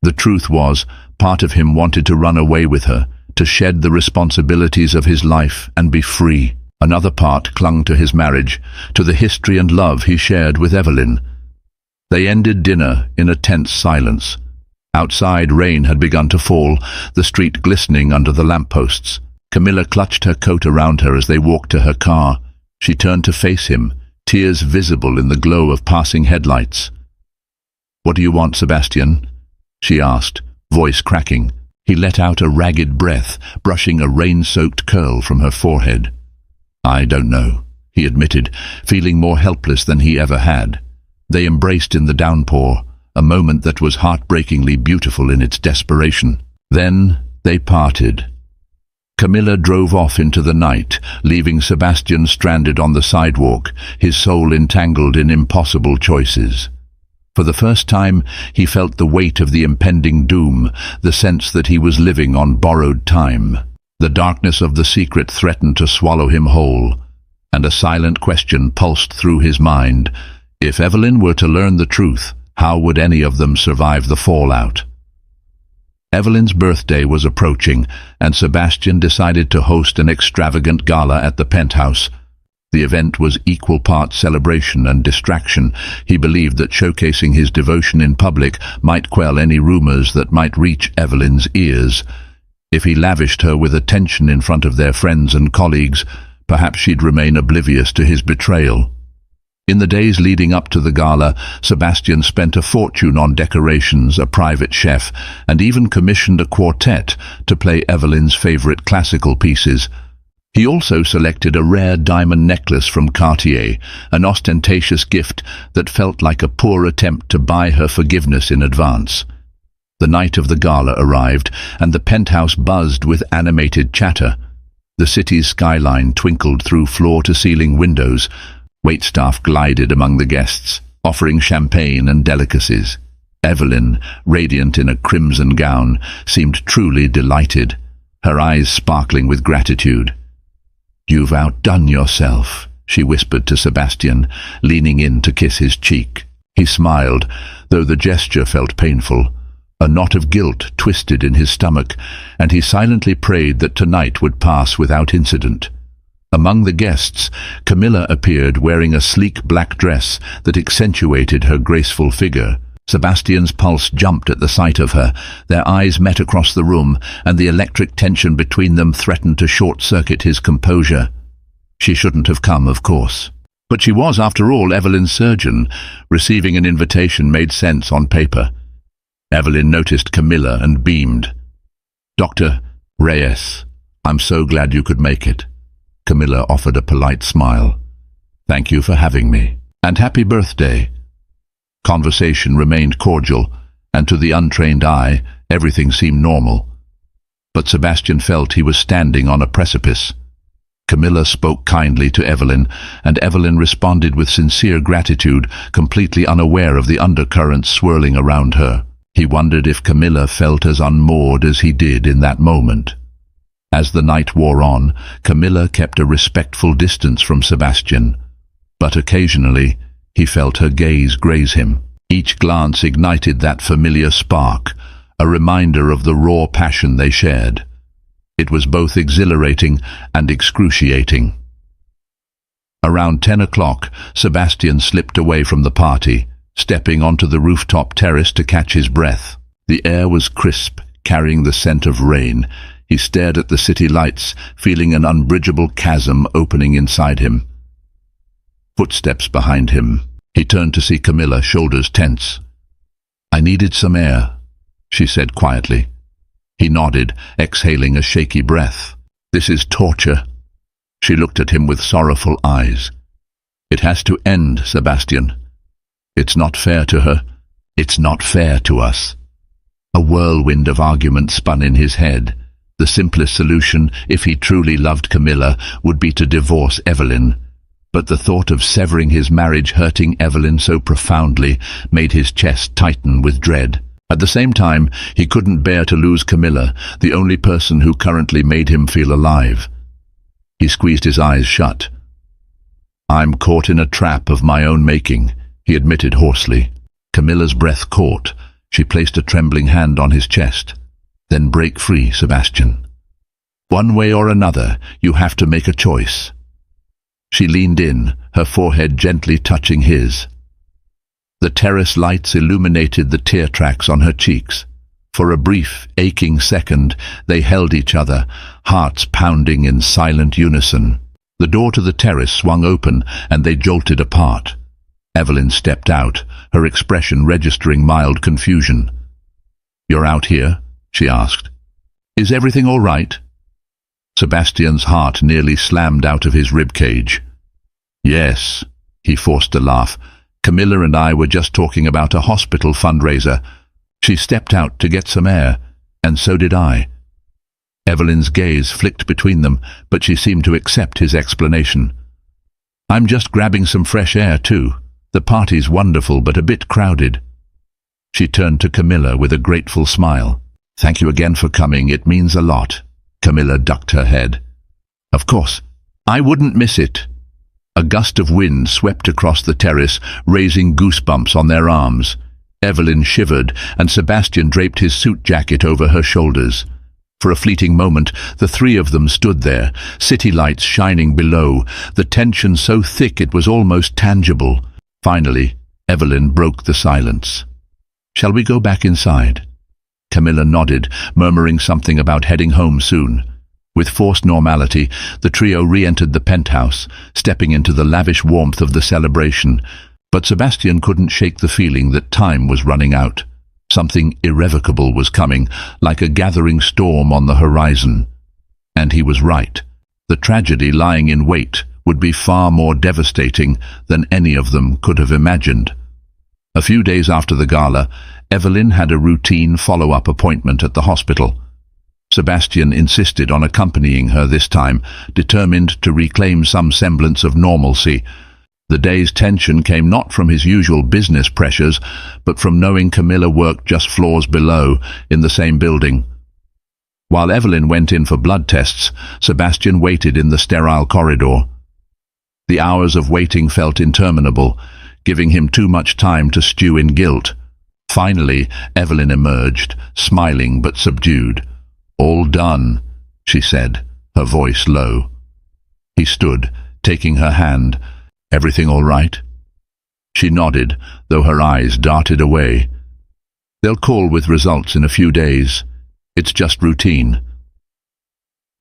The truth was, part of him wanted to run away with her, to shed the responsibilities of his life and be free. Another part clung to his marriage, to the history and love he shared with Evelyn. They ended dinner in a tense silence. Outside, rain had begun to fall, the street glistening under the lampposts. Camilla clutched her coat around her as they walked to her car. She turned to face him, tears visible in the glow of passing headlights. "What do you want, Sebastian?" she asked, voice cracking. He let out a ragged breath, brushing a rain-soaked curl from her forehead. "I don't know," he admitted, feeling more helpless than he ever had. They embraced in the downpour, a moment that was heartbreakingly beautiful in its desperation. Then they parted. Camilla drove off into the night, leaving Sebastian stranded on the sidewalk, his soul entangled in impossible choices. For the first time, he felt the weight of the impending doom, the sense that he was living on borrowed time. The darkness of the secret threatened to swallow him whole, and a silent question pulsed through his mind. If Evelyn were to learn the truth, how would any of them survive the fallout? Evelyn's birthday was approaching, and Sebastian decided to host an extravagant gala at the penthouse. The event was equal parts celebration and distraction. He believed that showcasing his devotion in public might quell any rumors that might reach Evelyn's ears. If he lavished her with attention in front of their friends and colleagues, perhaps she'd remain oblivious to his betrayal. In the days leading up to the gala, Sebastian spent a fortune on decorations, a private chef, and even commissioned a quartet to play Evelyn's favorite classical pieces. He also selected a rare diamond necklace from Cartier, an ostentatious gift that felt like a poor attempt to buy her forgiveness in advance. The night of the gala arrived, and the penthouse buzzed with animated chatter. The city's skyline twinkled through floor-to-ceiling windows. Waitstaff glided among the guests, offering champagne and delicacies. Evelyn, radiant in a crimson gown, seemed truly delighted, her eyes sparkling with gratitude. "You've outdone yourself," she whispered to Sebastian, leaning in to kiss his cheek. He smiled, though the gesture felt painful. A knot of guilt twisted in his stomach, and he silently prayed that tonight would pass without incident. Among the guests, Camilla appeared wearing a sleek black dress that accentuated her graceful figure. Sebastian's pulse jumped at the sight of her. Their eyes met across the room, and the electric tension between them threatened to short-circuit his composure. She shouldn't have come, of course. But she was, after all, Evelyn's surgeon. Receiving an invitation made sense on paper. Evelyn noticed Camilla and beamed. "Dr. Reyes, I'm so glad you could make it." Camilla offered a polite smile. "Thank you for having me. And happy birthday." Conversation remained cordial, and to the untrained eye, everything seemed normal. But Sebastian felt he was standing on a precipice. Camilla spoke kindly to Evelyn, and Evelyn responded with sincere gratitude, completely unaware of the undercurrents swirling around her. He wondered if Camilla felt as unmoored as he did in that moment. As the night wore on, Camilla kept a respectful distance from Sebastian, but occasionally he felt her gaze graze him. Each glance ignited that familiar spark, a reminder of the raw passion they shared. It was both exhilarating and excruciating. Around 10 o'clock, Sebastian slipped away from the party, stepping onto the rooftop terrace to catch his breath. The air was crisp, carrying the scent of rain. He stared at the city lights, feeling an unbridgeable chasm opening inside him. Footsteps behind him. He turned to see Camilla, shoulders tense. "I needed some air," she said quietly. He nodded, exhaling a shaky breath. "This is torture." She looked at him with sorrowful eyes. "It has to end, Sebastian. It's not fair to her. It's not fair to us." A whirlwind of argument spun in his head. The simplest solution, if he truly loved Camilla, would be to divorce Evelyn. But the thought of severing his marriage, hurting Evelyn so profoundly, made his chest tighten with dread. At the same time, he couldn't bear to lose Camilla, the only person who currently made him feel alive. He squeezed his eyes shut. "I'm caught in a trap of my own making," he admitted hoarsely. Camilla's breath caught. She placed a trembling hand on his chest. "Then break free, Sebastian. One way or another, you have to make a choice." She leaned in, her forehead gently touching his. The terrace lights illuminated the tear tracks on her cheeks. For a brief, aching second, they held each other, hearts pounding in silent unison. The door to the terrace swung open, and they jolted apart. Evelyn stepped out, her expression registering mild confusion. "You're out here?" she asked. "Is everything all right?" Sebastian's heart nearly slammed out of his ribcage. "Yes," he forced a laugh. "Camilla and I were just talking about a hospital fundraiser. She stepped out to get some air, and so did I." Evelyn's gaze flicked between them, but she seemed to accept his explanation. "I'm just grabbing some fresh air too. The party's wonderful, but a bit crowded." She turned to Camilla with a grateful smile. "Thank you again for coming. It means a lot." Camilla ducked her head. "Of course. I wouldn't miss it." A gust of wind swept across the terrace, raising goosebumps on their arms. Evelyn shivered, and Sebastian draped his suit jacket over her shoulders. For a fleeting moment, the three of them stood there, city lights shining below, the tension so thick it was almost tangible. Finally, Evelyn broke the silence. "Shall we go back inside?" Camilla nodded, murmuring something about heading home soon. With forced normality, the trio re-entered the penthouse, stepping into the lavish warmth of the celebration. But Sebastian couldn't shake the feeling that time was running out. Something irrevocable was coming, like a gathering storm on the horizon. And he was right. The tragedy lying in wait would be far more devastating than any of them could have imagined. A few days after the gala, Evelyn had a routine follow-up appointment at the hospital. Sebastian insisted on accompanying her this time, determined to reclaim some semblance of normalcy. The day's tension came not from his usual business pressures, but from knowing Camilla worked just floors below, in the same building. While Evelyn went in for blood tests, Sebastian waited in the sterile corridor. The hours of waiting felt interminable, giving him too much time to stew in guilt. Finally, Evelyn emerged, smiling but subdued. "All done," she said, her voice low. He stood, taking her hand. "Everything all right?" She nodded, though her eyes darted away. "They'll call with results in a few days. It's just routine."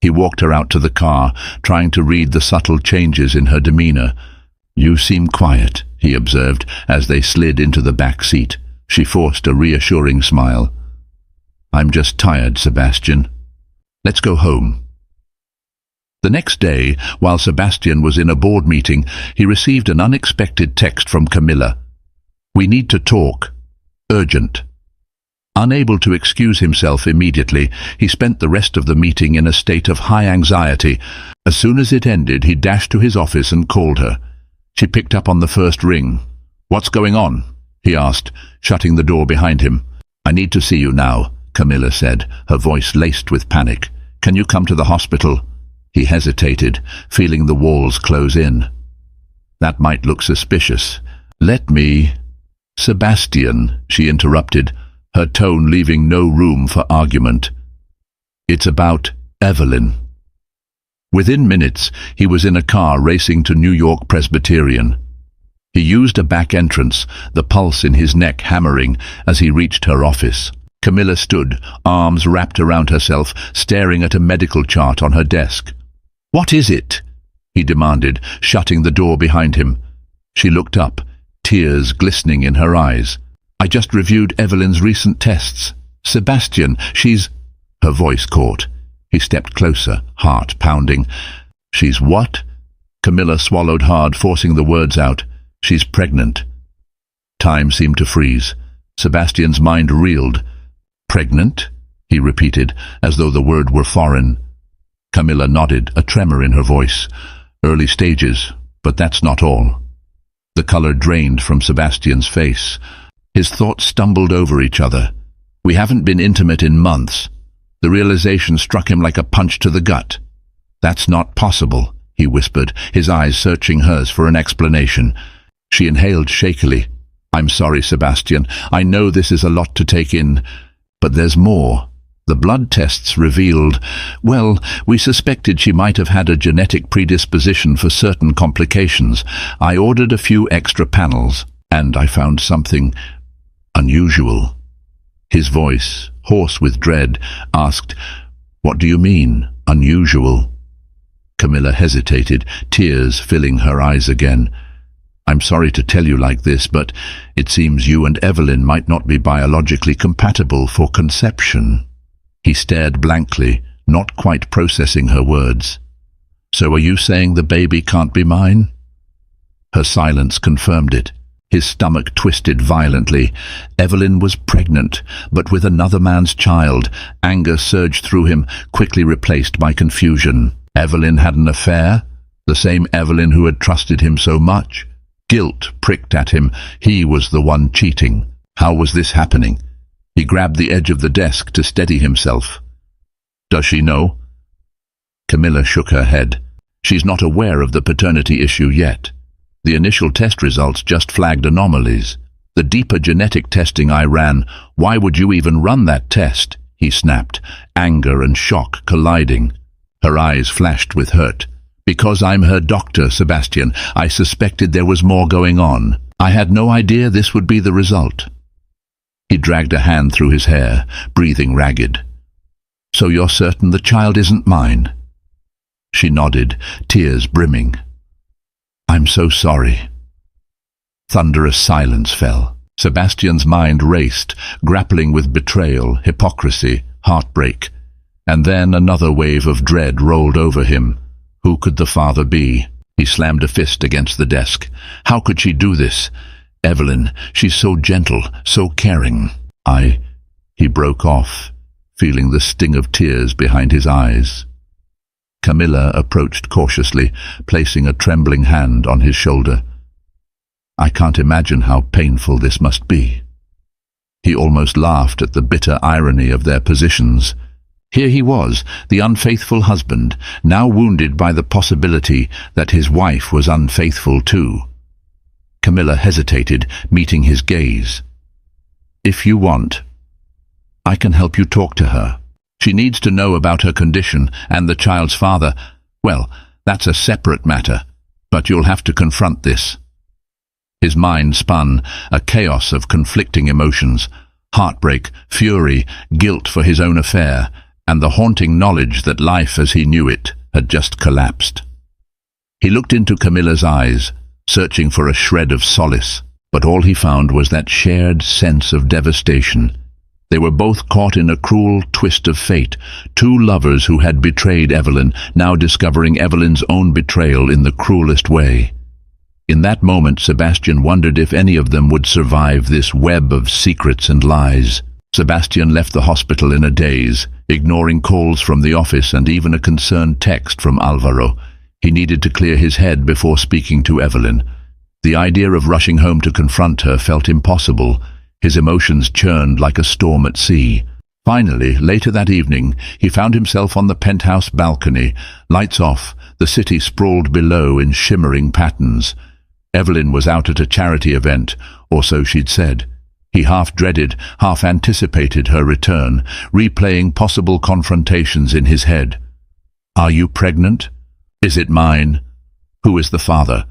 He walked her out to the car, trying to read the subtle changes in her demeanor. "You seem quiet," he observed, as they slid into the back seat. She forced a reassuring smile. "I'm just tired, Sebastian. Let's go home." The next day, while Sebastian was in a board meeting, he received an unexpected text from Camilla. "We need to talk. Urgent." Unable to excuse himself immediately, he spent the rest of the meeting in a state of high anxiety. As soon as it ended, he dashed to his office and called her. She picked up on the first ring. "What's going on?" he asked, shutting the door behind him. "I need to see you now," Camilla said, her voice laced with panic. "Can you come to the hospital?" He hesitated, feeling the walls close in. "That might look suspicious. Let me—" "Sebastian," she interrupted, her tone leaving no room for argument. "It's about Evelyn." Within minutes, he was in a car racing to New York Presbyterian. He used a back entrance, the pulse in his neck hammering as he reached her office. Camilla stood, arms wrapped around herself, staring at a medical chart on her desk. "What is it?" he demanded, shutting the door behind him. She looked up, tears glistening in her eyes. "I just reviewed Evelyn's recent tests. Sebastian, she's—" Her voice caught. He stepped closer, heart pounding. "She's what?" Camilla swallowed hard, forcing the words out. "She's pregnant." Time seemed to freeze. Sebastian's mind reeled. "Pregnant?" he repeated, as though the word were foreign. Camilla nodded, a tremor in her voice. "Early stages, but that's not all." The color drained from Sebastian's face. His thoughts stumbled over each other. "We haven't been intimate in months." The realization struck him like a punch to the gut. "That's not possible," he whispered, his eyes searching hers for an explanation. She inhaled shakily. "I'm sorry, Sebastian. I know this is a lot to take in. But there's more. The blood tests revealed, well, we suspected she might have had a genetic predisposition for certain complications. I ordered a few extra panels, and I found something unusual." His voice, hoarse with dread, asked, "What do you mean, unusual?" Camilla hesitated, tears filling her eyes again. "I'm sorry to tell you like this, but it seems you and Evelyn might not be biologically compatible for conception." He stared blankly, not quite processing her words. "So are you saying the baby can't be mine?" Her silence confirmed it. His stomach twisted violently. Evelyn was pregnant, but with another man's child. Anger surged through him, quickly replaced by confusion. Evelyn had an affair? The same Evelyn who had trusted him so much? Guilt pricked at him. He was the one cheating. How was this happening? He grabbed the edge of the desk to steady himself. "Does she know?" Camilla shook her head. "She's not aware of the paternity issue yet. The initial test results just flagged anomalies. The deeper genetic testing I ran, why would you even run that test?" he snapped, anger and shock colliding. Her eyes flashed with hurt. "Because I'm her doctor, Sebastian, I suspected there was more going on. I had no idea this would be the result." He dragged a hand through his hair, breathing ragged. "So you're certain the child isn't mine?" She nodded, tears brimming. "I'm so sorry." Thunderous silence fell. Sebastian's mind raced, grappling with betrayal, hypocrisy, heartbreak. And then another wave of dread rolled over him. Who could the father be? He slammed a fist against the desk. How could she do this? Evelyn, she's so gentle, so caring. He broke off, feeling the sting of tears behind his eyes. Camilla approached cautiously, placing a trembling hand on his shoulder. "I can't imagine how painful this must be." He almost laughed at the bitter irony of their positions. Here he was, the unfaithful husband, now wounded by the possibility that his wife was unfaithful too. Camilla hesitated, meeting his gaze. "If you want, I can help you talk to her. She needs to know about her condition and the child's father. Well, that's a separate matter, but you'll have to confront this." His mind spun, a chaos of conflicting emotions, heartbreak, fury, guilt for his own affair, and the haunting knowledge that life as he knew it had just collapsed. He looked into Camilla's eyes, searching for a shred of solace, but all he found was that shared sense of devastation. They were both caught in a cruel twist of fate, two lovers who had betrayed Evelyn, now discovering Evelyn's own betrayal in the cruelest way. In that moment, Sebastian wondered if any of them would survive this web of secrets and lies. Sebastian left the hospital in a daze, ignoring calls from the office and even a concerned text from Alvaro. He needed to clear his head before speaking to Evelyn. The idea of rushing home to confront her felt impossible. His emotions churned like a storm at sea. Finally, later that evening, he found himself on the penthouse balcony. Lights off, the city sprawled below in shimmering patterns. Evelyn was out at a charity event, or so she'd said. He half dreaded, half anticipated her return, replaying possible confrontations in his head. "Are you pregnant? Is it mine? Who is the father?"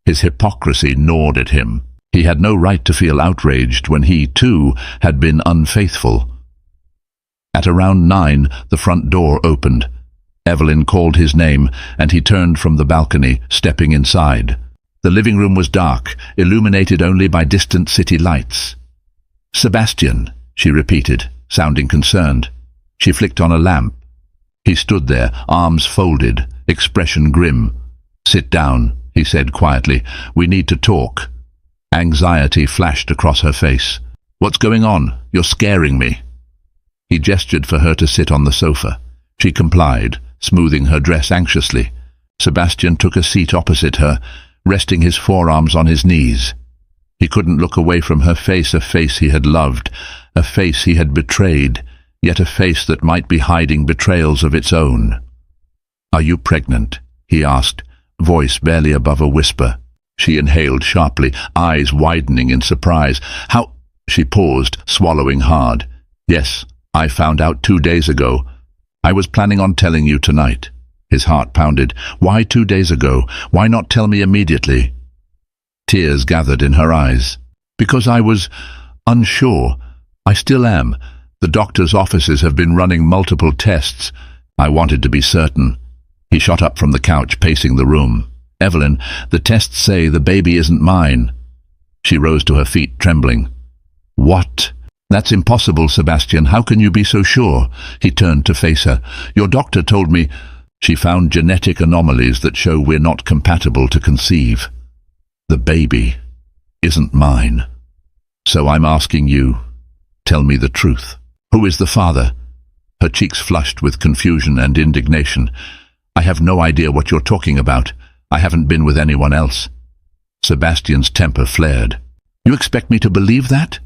His hypocrisy gnawed at him. He had no right to feel outraged when he, too, had been unfaithful. At around 9, the front door opened. Evelyn called his name, and he turned from the balcony, stepping inside. The living room was dark, illuminated only by distant city lights. "Sebastian," she repeated, sounding concerned. She flicked on a lamp. He stood there, arms folded, expression grim. "Sit down," he said quietly. "We need to talk." Anxiety flashed across her face. "What's going on? You're scaring me." He gestured for her to sit on the sofa. She complied, smoothing her dress anxiously. Sebastian took a seat opposite her, resting his forearms on his knees. He couldn't look away from her face, a face he had loved, a face he had betrayed, yet a face that might be hiding betrayals of its own. "Are you pregnant?" he asked, voice barely above a whisper. She inhaled sharply, eyes widening in surprise. "How—" She paused, swallowing hard. "Yes, I found out 2 days ago. I was planning on telling you tonight." His heart pounded. "Why 2 days ago? Why not tell me immediately?" Tears gathered in her eyes. "Because I was unsure. I still am. The doctor's offices have been running multiple tests. I wanted to be certain. He shot up from the couch, pacing the room. Evelyn, the tests say the baby isn't mine. She rose to her feet, trembling. What? That's impossible, Sebastian. How can you be so sure? He turned to face her. Your doctor told me she found genetic anomalies that show we're not compatible to conceive. The baby isn't mine. So I'm asking you, tell me the truth. Who is the father? Her cheeks flushed with confusion and indignation. I have no idea what you're talking about. I haven't been with anyone else. Sebastian's temper flared. You expect me to believe that?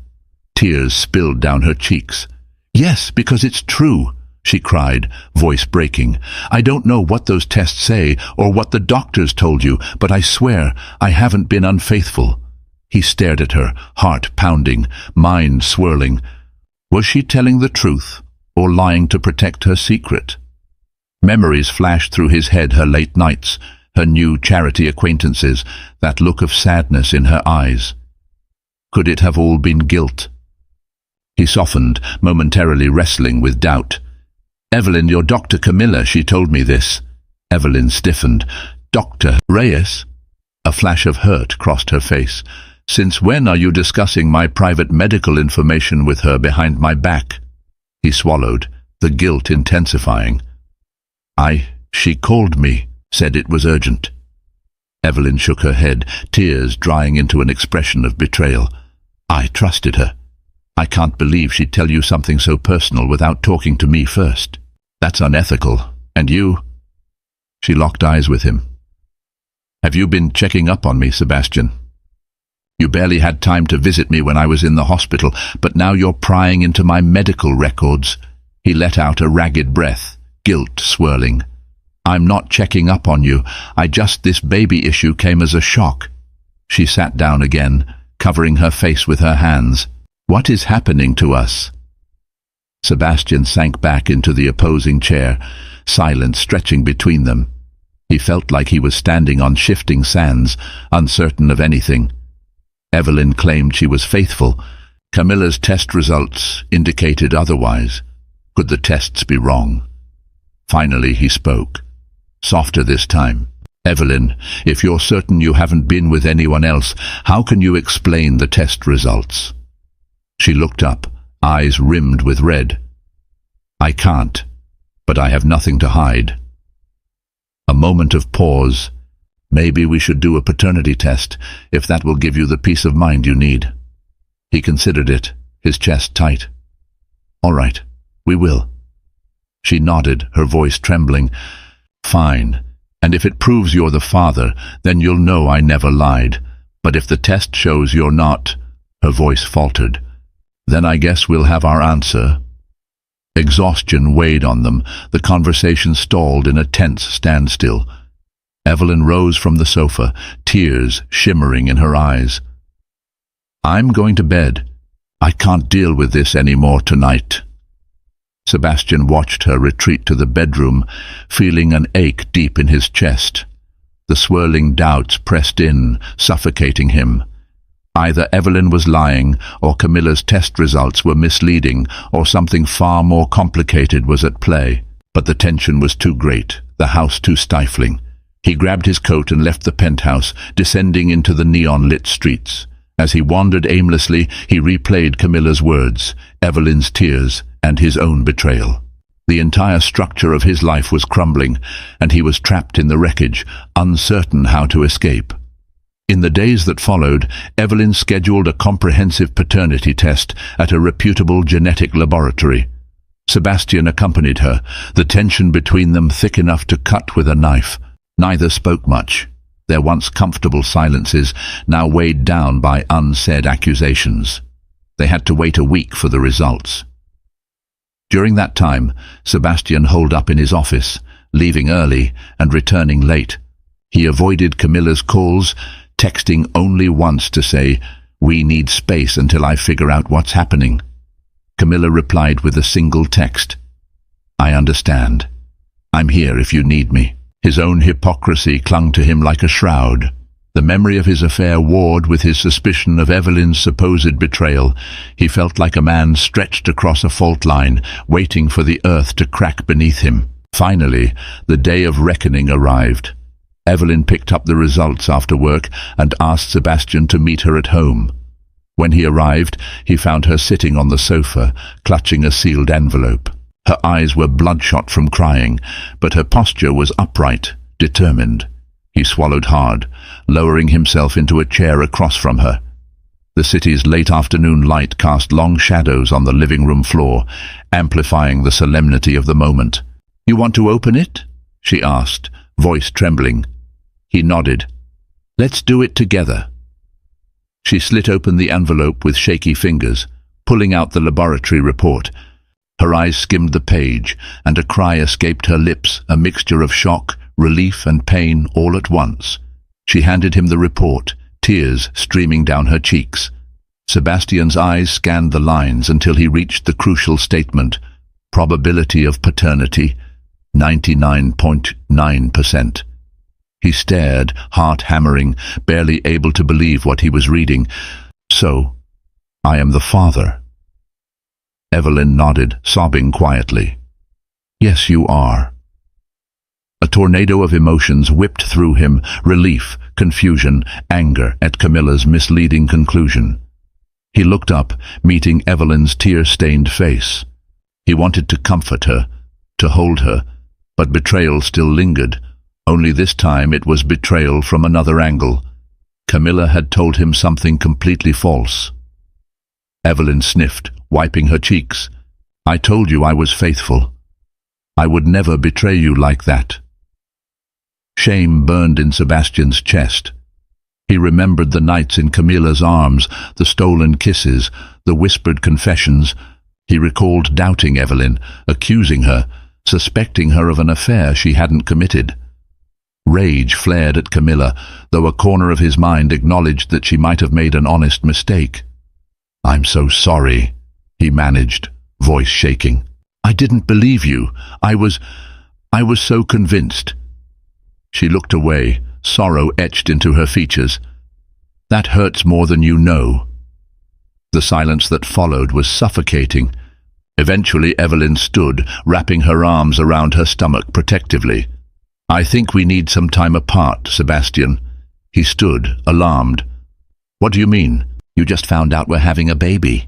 Tears spilled down her cheeks. Yes, because it's true, she cried, voice breaking. I don't know what those tests say or what the doctors told you, but I swear I haven't been unfaithful. He stared at her, heart pounding, mind swirling. Was she telling the truth or lying to protect her secret? Memories flashed through his head, her late nights, her new charity acquaintances, that look of sadness in her eyes. Could it have all been guilt? He softened, momentarily wrestling with doubt. Evelyn, your Dr. Camilla, she told me this. Evelyn stiffened. Dr. Reyes? A flash of hurt crossed her face. Since when are you discussing my private medical information with her behind my back? He swallowed, the guilt intensifying. She called me, said it was urgent. Evelyn shook her head, tears drying into an expression of betrayal. I trusted her. I can't believe she'd tell you something so personal without talking to me first. That's unethical. And you? She locked eyes with him. Have you been checking up on me, Sebastian? You barely had time to visit me when I was in the hospital, but now you're prying into my medical records. He let out a ragged breath, guilt swirling. I'm not checking up on you. This baby issue came as a shock. She sat down again, covering her face with her hands. What is happening to us? Sebastian sank back into the opposing chair, silence stretching between them. He felt like he was standing on shifting sands, uncertain of anything. Evelyn claimed she was faithful. Camilla's test results indicated otherwise. Could the tests be wrong? Finally he spoke, softer this time. Evelyn, if you're certain you haven't been with anyone else, how can you explain the test results? She looked up, eyes rimmed with red. I can't, but I have nothing to hide. A moment of pause. Maybe we should do a paternity test, if that will give you the peace of mind you need. He considered it, his chest tight. All right, we will. She nodded, her voice trembling. Fine, and if it proves you're the father, then you'll know I never lied. But if the test shows you're not, her voice faltered, then I guess we'll have our answer. Exhaustion weighed on them. The conversation stalled in a tense standstill. Evelyn rose from the sofa, tears shimmering in her eyes. I'm going to bed. I can't deal with this anymore tonight. Sebastian watched her retreat to the bedroom, feeling an ache deep in his chest. The swirling doubts pressed in, suffocating him. Either Evelyn was lying, or Camilla's test results were misleading, or something far more complicated was at play. But the tension was too great, the house too stifling. He grabbed his coat and left the penthouse, descending into the neon-lit streets. As he wandered aimlessly, he replayed Camilla's words, Evelyn's tears, and his own betrayal. The entire structure of his life was crumbling, and he was trapped in the wreckage, uncertain how to escape. In the days that followed, Evelyn scheduled a comprehensive paternity test at a reputable genetic laboratory. Sebastian accompanied her, the tension between them thick enough to cut with a knife. Neither spoke much, their once comfortable silences now weighed down by unsaid accusations. They had to wait a week for the results. During that time, Sebastian holed up in his office, leaving early and returning late. He avoided Camilla's calls, texting only once to say, "We need space until I figure out what's happening." Camilla replied with a single text, "I understand. I'm here if you need me." His own hypocrisy clung to him like a shroud. The memory of his affair warred with his suspicion of Evelyn's supposed betrayal. He felt like a man stretched across a fault line, waiting for the earth to crack beneath him. Finally, the day of reckoning arrived. Evelyn picked up the results after work and asked Sebastian to meet her at home. When he arrived, he found her sitting on the sofa, clutching a sealed envelope. Her eyes were bloodshot from crying, but her posture was upright, determined. He swallowed hard, lowering himself into a chair across from her. The city's late afternoon light cast long shadows on the living room floor, amplifying the solemnity of the moment. "You want to open it?" she asked, voice trembling. He nodded. "Let's do it together." She slit open the envelope with shaky fingers, pulling out the laboratory report. Her eyes skimmed the page, and a cry escaped her lips, a mixture of shock, relief and pain all at once. She handed him the report, tears streaming down her cheeks. Sebastian's eyes scanned the lines until he reached the crucial statement: probability of paternity, 99.9%. He stared, heart hammering, barely able to believe what he was reading. "So, I am the father." Evelyn nodded, sobbing quietly. "Yes, you are." A tornado of emotions whipped through him, relief, confusion, anger at Camilla's misleading conclusion. He looked up, meeting Evelyn's tear-stained face. He wanted to comfort her, to hold her, but betrayal still lingered. Only this time it was betrayal from another angle. Camilla had told him something completely false. Evelyn sniffed, wiping her cheeks. "I told you I was faithful. I would never betray you like that." Shame burned in Sebastian's chest. He remembered the nights in Camilla's arms, the stolen kisses, the whispered confessions. He recalled doubting Evelyn, accusing her, suspecting her of an affair she hadn't committed. Rage flared at Camilla, though a corner of his mind acknowledged that she might have made an honest mistake. "I'm so sorry," he managed, voice shaking. "I didn't believe you. I was so convinced." She looked away, sorrow etched into her features. "That hurts more than you know." The silence that followed was suffocating. Eventually Evelyn stood, wrapping her arms around her stomach protectively. "I think we need some time apart, Sebastian." He stood, alarmed. "What do you mean? You just found out we're having a baby."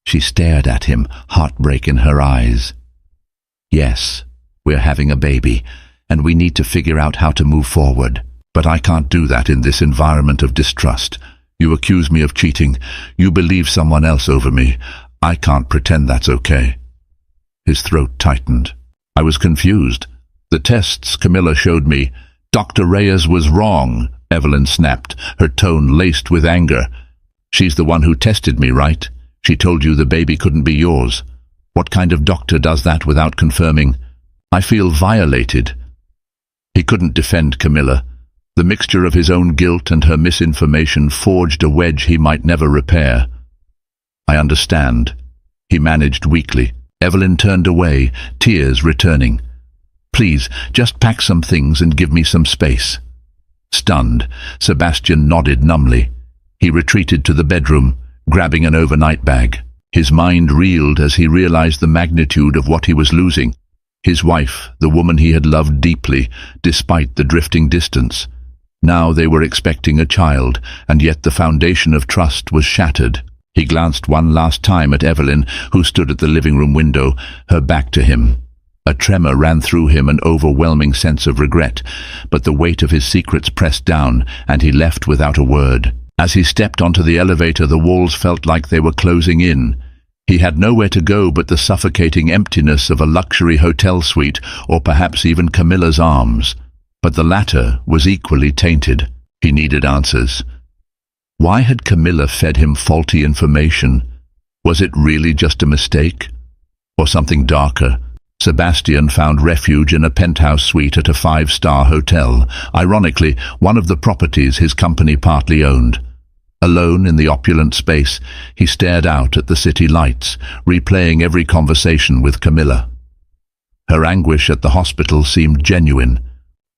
She stared at him, heartbreak in her eyes. "Yes, we're having a baby, and we need to figure out how to move forward. But I can't do that in this environment of distrust. You accuse me of cheating. You believe someone else over me. I can't pretend that's okay." His throat tightened. "I was confused. The tests Camilla showed me. Dr. Reyes was wrong," Evelyn snapped, her tone laced with anger. "She's the one who tested me, right? She told you the baby couldn't be yours. What kind of doctor does that without confirming? I feel violated." He couldn't defend Camilla. The mixture of his own guilt and her misinformation forged a wedge he might never repair. "I understand," he managed weakly. Evelyn turned away, tears returning. "Please, just pack some things and give me some space." Stunned, Sebastian nodded numbly. He retreated to the bedroom, grabbing an overnight bag. His mind reeled as he realized the magnitude of what he was losing. His wife, the woman he had loved deeply, despite the drifting distance. Now they were expecting a child, and yet the foundation of trust was shattered. He glanced one last time at Evelyn, who stood at the living room window, her back to him. A tremor ran through him, an overwhelming sense of regret, but the weight of his secrets pressed down, and he left without a word. As he stepped onto the elevator, the walls felt like they were closing in. He had nowhere to go but the suffocating emptiness of a luxury hotel suite, or perhaps even Camilla's arms. But the latter was equally tainted. He needed answers. Why had Camilla fed him faulty information? Was it really just a mistake? Or something darker? Sebastian found refuge in a penthouse suite at a 5-star hotel, ironically one of the properties his company partly owned. Alone in the opulent space, he stared out at the city lights, replaying every conversation with Camilla. Her anguish at the hospital seemed genuine,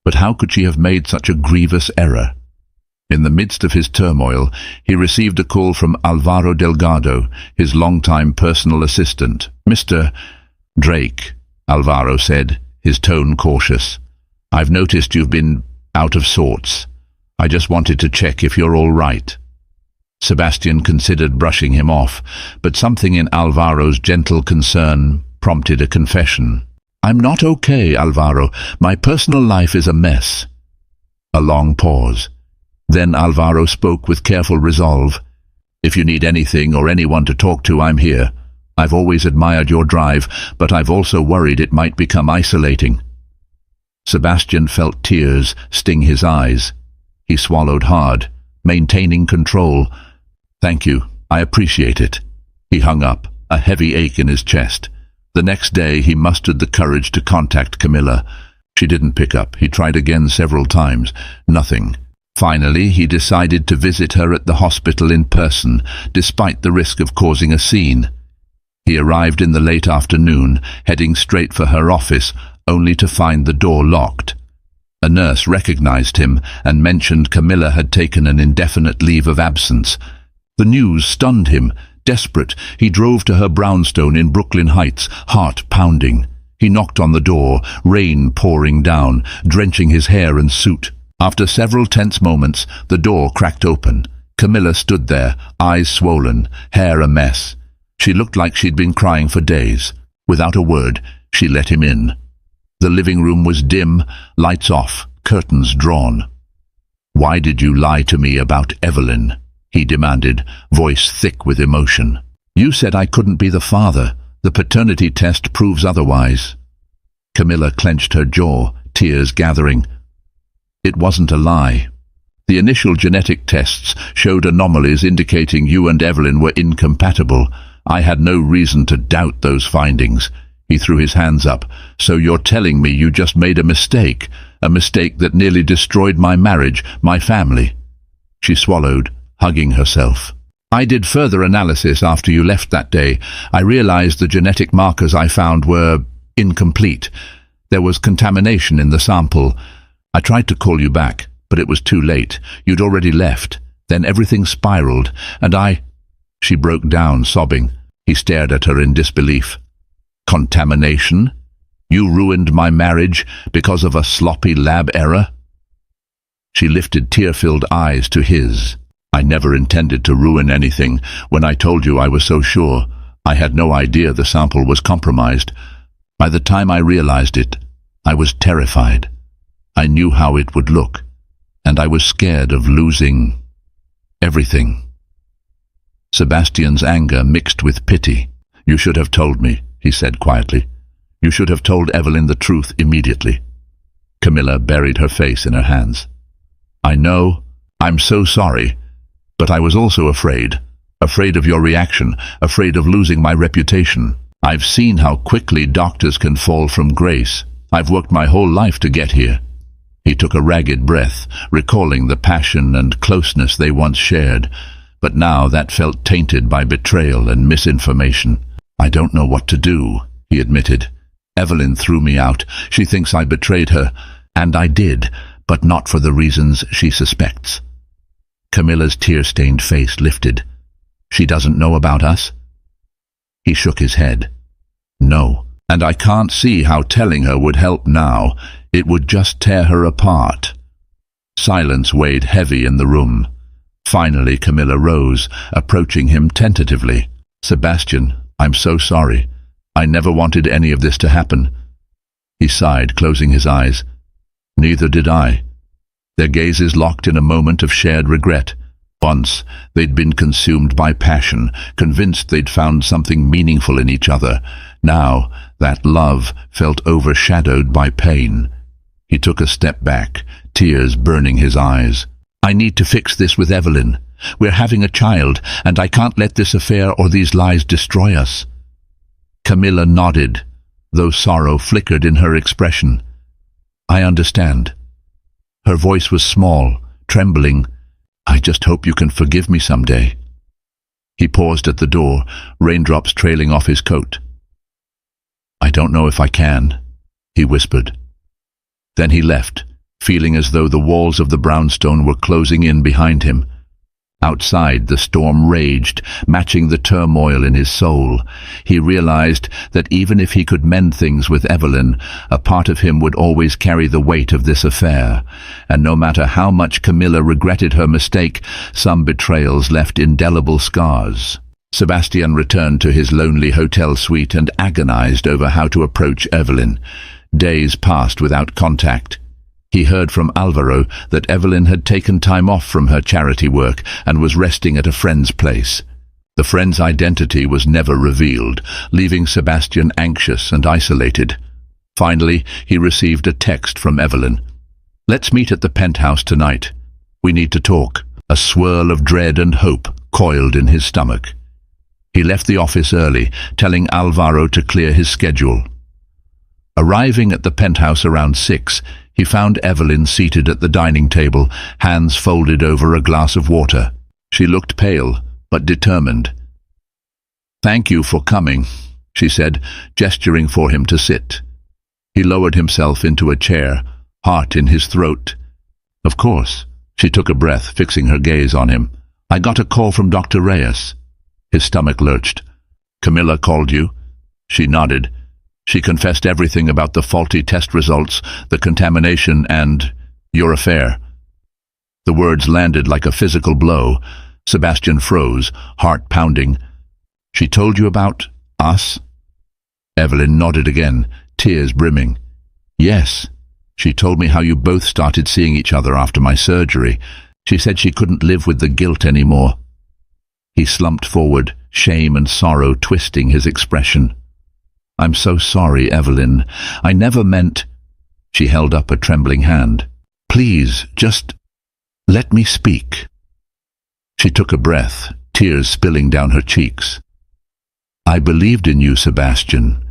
but how could she have made such a grievous error? In the midst of his turmoil, he received a call from Alvaro Delgado, his longtime personal assistant. "Mr. Drake," Alvaro said, his tone cautious. "I've noticed you've been out of sorts. I just wanted to check if you're all right." Sebastian considered brushing him off, but something in Alvaro's gentle concern prompted a confession. "I'm not okay, Alvaro. My personal life is a mess." A long pause. Then Alvaro spoke with careful resolve. "If you need anything or anyone to talk to, I'm here. I've always admired your drive, but I've also worried it might become isolating." Sebastian felt tears sting his eyes. He swallowed hard, maintaining control. "Thank you. I appreciate it." He hung up, a heavy ache in his chest. The next day he mustered the courage to contact Camilla. She didn't pick up. He tried again several times. Nothing. Finally, he decided to visit her at the hospital in person, despite the risk of causing a scene. He arrived in the late afternoon, heading straight for her office, only to find the door locked. A nurse recognized him and mentioned Camilla had taken an indefinite leave of absence. The news stunned him. Desperate, he drove to her brownstone in Brooklyn Heights, heart pounding. He knocked on the door, rain pouring down, drenching his hair and suit. After several tense moments, the door cracked open. Camilla stood there, eyes swollen, hair a mess. She looked like she'd been crying for days. Without a word, she let him in. The living room was dim, lights off, curtains drawn. "Why did you lie to me about Evelyn?" he demanded, voice thick with emotion. "You said I couldn't be the father. The paternity test proves otherwise." Camilla clenched her jaw, tears gathering. "It wasn't a lie. The initial genetic tests showed anomalies indicating you and Evelyn were incompatible. I had no reason to doubt those findings." He threw his hands up. "So you're telling me you just made a mistake that nearly destroyed my marriage, my family?" She swallowed, hugging herself. "I did further analysis after you left that day. I realized the genetic markers I found were incomplete. There was contamination in the sample. I tried to call you back, but it was too late. You'd already left. Then everything spiraled, and I—" She broke down, sobbing. He stared at her in disbelief. "Contamination? You ruined my marriage because of a sloppy lab error?" She lifted tear-filled eyes to his. "I never intended to ruin anything. When I told you I was so sure, I had no idea the sample was compromised. By the time I realized it, I was terrified. I knew how it would look, and I was scared of losing everything." Sebastian's anger mixed with pity. "You should have told me," he said quietly. "You should have told Evelyn the truth immediately." Camilla buried her face in her hands. "I know. I'm so sorry. But I was also afraid of your reaction, afraid of losing my reputation. I've seen how quickly doctors can fall from grace. I've worked my whole life to get here." He took a ragged breath, recalling the passion and closeness they once shared, but now that felt tainted by betrayal and misinformation. "I don't know what to do," he admitted. "Evelyn threw me out. She thinks I betrayed her, and I did, but not for the reasons she suspects." Camilla's tear-stained face lifted. "She doesn't know about us?" He shook his head. "No, and I can't see how telling her would help now. It would just tear her apart." Silence weighed heavy in the room. Finally, Camilla rose, approaching him tentatively. "Sebastian, I'm so sorry. I never wanted any of this to happen." He sighed, closing his eyes. "Neither did I." Their gazes locked in a moment of shared regret. Once, they'd been consumed by passion, convinced they'd found something meaningful in each other. Now, that love felt overshadowed by pain. He took a step back, tears burning his eyes. "I need to fix this with Evelyn. We're having a child, and I can't let this affair or these lies destroy us." Camilla nodded, though sorrow flickered in her expression. "I understand." Her voice was small, trembling. "I just hope you can forgive me someday." He paused at the door, raindrops trailing off his coat. "I don't know if I can," he whispered. Then he left, feeling as though the walls of the brownstone were closing in behind him. Outside, the storm raged, matching the turmoil in his soul. He realized that even if he could mend things with Evelyn, a part of him would always carry the weight of this affair. And no matter how much Camilla regretted her mistake, some betrayals left indelible scars. Sebastian returned to his lonely hotel suite and agonized over how to approach Evelyn. Days passed without contact. He heard from Alvaro that Evelyn had taken time off from her charity work and was resting at a friend's place. The friend's identity was never revealed, leaving Sebastian anxious and isolated. Finally, he received a text from Evelyn. "Let's meet at the penthouse tonight. We need to talk." A swirl of dread and hope coiled in his stomach. He left the office early, telling Alvaro to clear his schedule. Arriving at the penthouse around 6, he found Evelyn seated at the dining table, hands folded over a glass of water. She looked pale, but determined. "Thank you for coming," she said, gesturing for him to sit. He lowered himself into a chair, heart in his throat. "Of course." She took a breath, fixing her gaze on him. "I got a call from Dr. Reyes." His stomach lurched. "Camilla called you?" She nodded. She confessed everything about the faulty test results, the contamination, and your affair. The words landed like a physical blow. Sebastian froze, heart pounding. "She told you about us?" Evelyn nodded again, tears brimming. "Yes. She told me how you both started seeing each other after my surgery. She said she couldn't live with the guilt anymore." He slumped forward, shame and sorrow twisting his expression. "I'm so sorry, Evelyn. I never meant—" She held up a trembling hand. "Please, just let me speak." She took a breath, tears spilling down her cheeks. "I believed in you, Sebastian.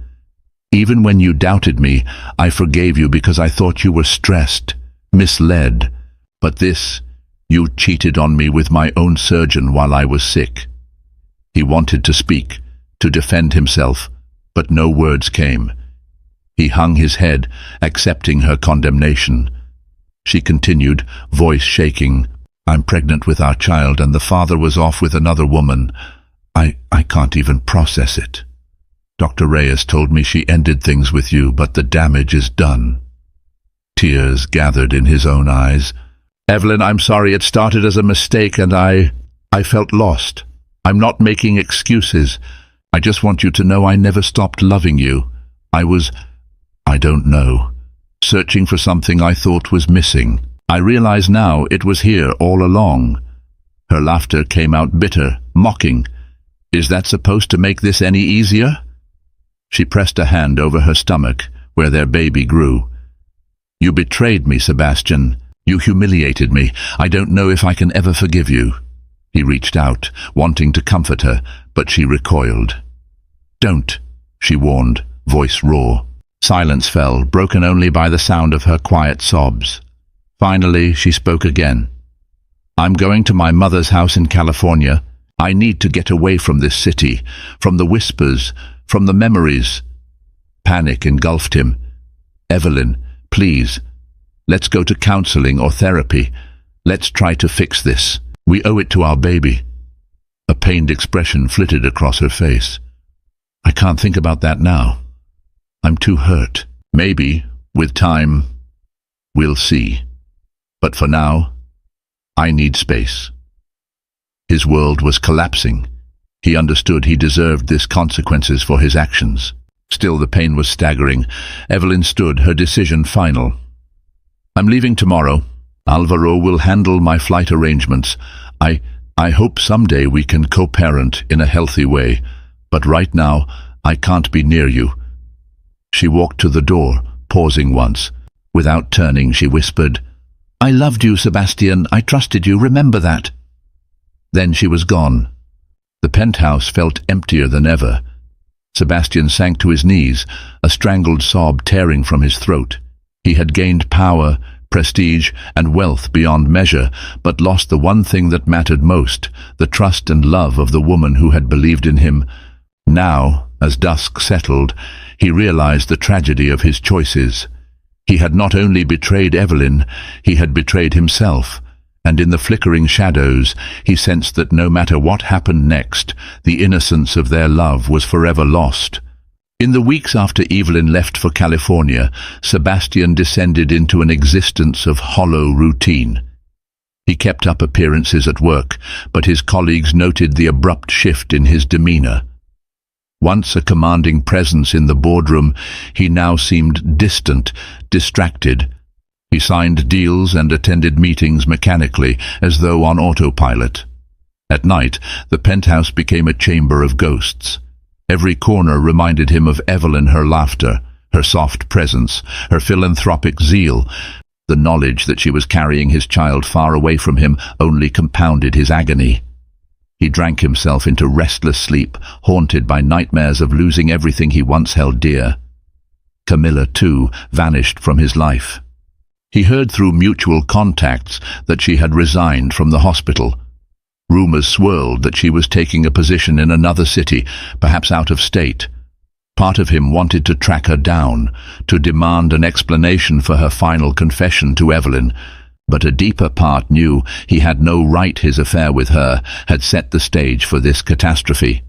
Even when you doubted me, I forgave you because I thought you were stressed, misled. But this, you cheated on me with my own surgeon while I was sick." He wanted to speak, to defend himself, but no words came. He hung his head, accepting her condemnation. She continued, voice shaking. "I'm pregnant with our child, and the father was off with another woman. I can't even process it. Dr. Reyes told me she ended things with you, but the damage is done." Tears gathered in his own eyes. "Evelyn, I'm sorry. It started as a mistake, and I felt lost. I'm not making excuses. I just want you to know I never stopped loving you. I don't know, searching for something I thought was missing. I realize now it was here all along." Her laughter came out bitter, mocking. "Is that supposed to make this any easier?" She pressed a hand over her stomach, where their baby grew. "You betrayed me, Sebastian. You humiliated me. I don't know if I can ever forgive you." He reached out, wanting to comfort her, but she recoiled. "Don't," she warned, voice raw. Silence fell, broken only by the sound of her quiet sobs. Finally, she spoke again. "I'm going to my mother's house in California. I need to get away from this city, from the whispers, from the memories." Panic engulfed him. "Evelyn, please, let's go to counseling or therapy. Let's try to fix this. We owe it to our baby." A pained expression flitted across her face. "I can't think about that now. I'm too hurt. Maybe, with time, we'll see. But for now, I need space." His world was collapsing. He understood he deserved these consequences for his actions. Still, the pain was staggering. Evelyn stood, her decision final. "I'm leaving tomorrow. Alvaro will handle my flight arrangements. I hope someday we can co-parent in a healthy way, but right now I can't be near you." She walked to the door, pausing once. Without turning, she whispered, "I loved you, Sebastian. I trusted you. Remember that." Then she was gone. The penthouse felt emptier than ever. Sebastian sank to his knees, a strangled sob tearing from his throat. He had gained power, prestige, and wealth beyond measure, but lost the one thing that mattered most, the trust and love of the woman who had believed in him. Now, as dusk settled, he realized the tragedy of his choices. He had not only betrayed Evelyn, he had betrayed himself, and in the flickering shadows he sensed that no matter what happened next, the innocence of their love was forever lost. In the weeks after Evelyn left for California, Sebastian descended into an existence of hollow routine. He kept up appearances at work, but his colleagues noted the abrupt shift in his demeanor. Once a commanding presence in the boardroom, he now seemed distant, distracted. He signed deals and attended meetings mechanically, as though on autopilot. At night, the penthouse became a chamber of ghosts. Every corner reminded him of Evelyn, her laughter, her soft presence, her philanthropic zeal. The knowledge that she was carrying his child far away from him only compounded his agony. He drank himself into restless sleep, haunted by nightmares of losing everything he once held dear. Camilla, too, vanished from his life. He heard through mutual contacts that she had resigned from the hospital. Rumors swirled that she was taking a position in another city, perhaps out of state. Part of him wanted to track her down, to demand an explanation for her final confession to Evelyn, but a deeper part knew he had no right. His affair with her had set the stage for this catastrophe.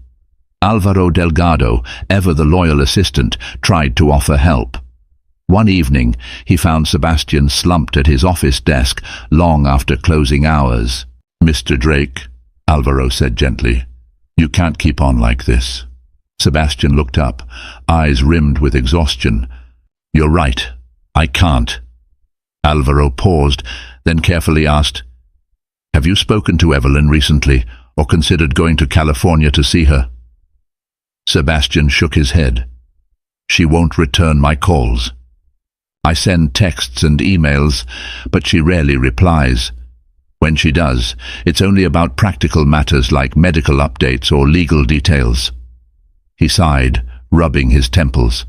Álvaro Delgado, ever the loyal assistant, tried to offer help. One evening, he found Sebastian slumped at his office desk long after closing hours. "Mr. Drake," Álvaro said gently, "you can't keep on like this." Sebastian looked up, eyes rimmed with exhaustion. "You're right, I can't." Álvaro paused, then carefully asked, "Have you spoken to Evelyn recently, or considered going to California to see her?" Sebastian shook his head. "She won't return my calls. I send texts and emails, but she rarely replies. When she does, it's only about practical matters like medical updates or legal details." He sighed, rubbing his temples.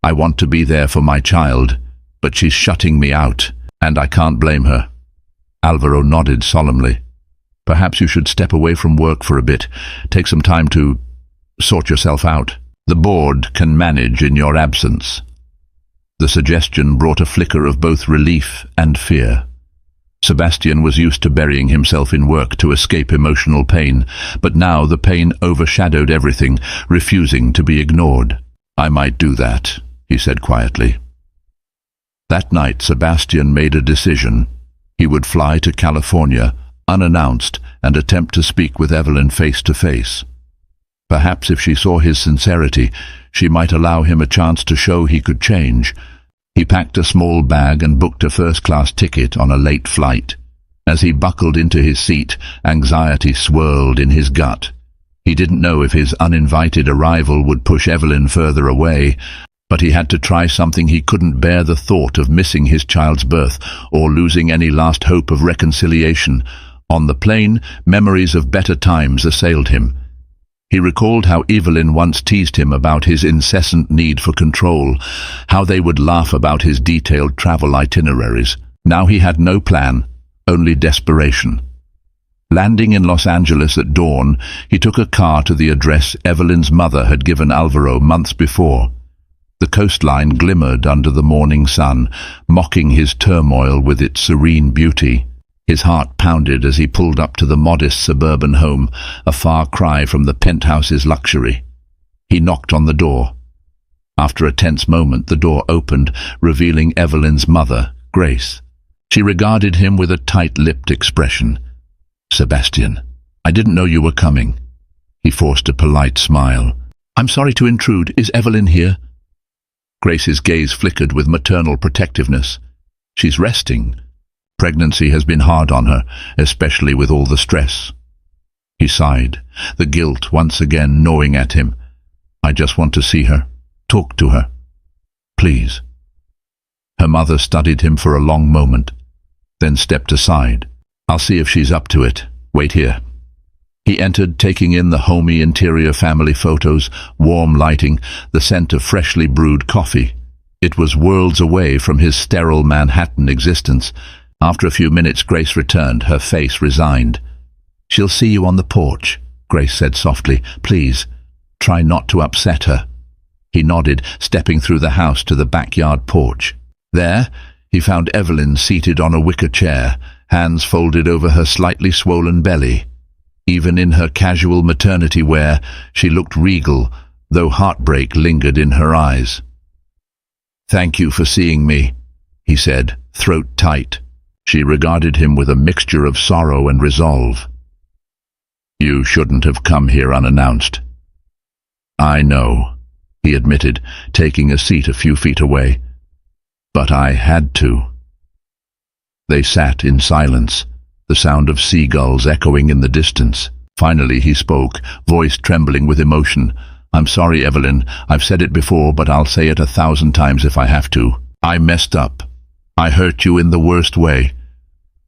"I want to be there for my child, but she's shutting me out, and I can't blame her." Álvaro nodded solemnly. "Perhaps you should step away from work for a bit. Take some time to sort yourself out. The board can manage in your absence." The suggestion brought a flicker of both relief and fear. Sebastian was used to burying himself in work to escape emotional pain, but now the pain overshadowed everything, refusing to be ignored. "I might do that," he said quietly. That night, Sebastian made a decision. He would fly to California, unannounced, and attempt to speak with Evelyn face to face. Perhaps if she saw his sincerity, she might allow him a chance to show he could change. He packed a small bag and booked a first-class ticket on a late flight. As he buckled into his seat, anxiety swirled in his gut. He didn't know if his uninvited arrival would push Evelyn further away, but he had to try something. He couldn't bear the thought of missing his child's birth or losing any last hope of reconciliation. On the plane, memories of better times assailed him. He recalled how Evelyn once teased him about his incessant need for control, how they would laugh about his detailed travel itineraries. Now he had no plan, only desperation. Landing in Los Angeles at dawn, he took a car to the address Evelyn's mother had given Álvaro months before. The coastline glimmered under the morning sun, mocking his turmoil with its serene beauty. His heart pounded as he pulled up to the modest suburban home, a far cry from the penthouse's luxury. He knocked on the door. After a tense moment, the door opened, revealing Evelyn's mother, Grace. She regarded him with a tight-lipped expression. "Sebastian, I didn't know you were coming." He forced a polite smile. "I'm sorry to intrude. Is Evelyn here?" Grace's gaze flickered with maternal protectiveness. "She's resting. Pregnancy has been hard on her, especially with all the stress." He sighed, the guilt once again gnawing at him. "I just want to see her, talk to her. Please." Her mother studied him for a long moment, then stepped aside. "I'll see if she's up to it. Wait here." He entered, taking in the homey interior family photos, warm lighting, the scent of freshly brewed coffee. It was worlds away from his sterile Manhattan existence. After a few minutes, Grace returned, her face resigned. "She'll see you on the porch," Grace said softly. "Please, try not to upset her." He nodded, stepping through the house to the backyard porch. There, he found Evelyn seated on a wicker chair, hands folded over her slightly swollen belly. Even in her casual maternity wear, she looked regal, though heartbreak lingered in her eyes. "Thank you for seeing me," he said, throat tight. She regarded him with a mixture of sorrow and resolve. "You shouldn't have come here unannounced." "I know," he admitted, taking a seat a few feet away. "But I had to." They sat in silence, the sound of seagulls echoing in the distance. Finally he spoke, voice trembling with emotion. "I'm sorry, Evelyn. I've said it before, but I'll say it 1,000 times if I have to. I messed up. I hurt you in the worst way.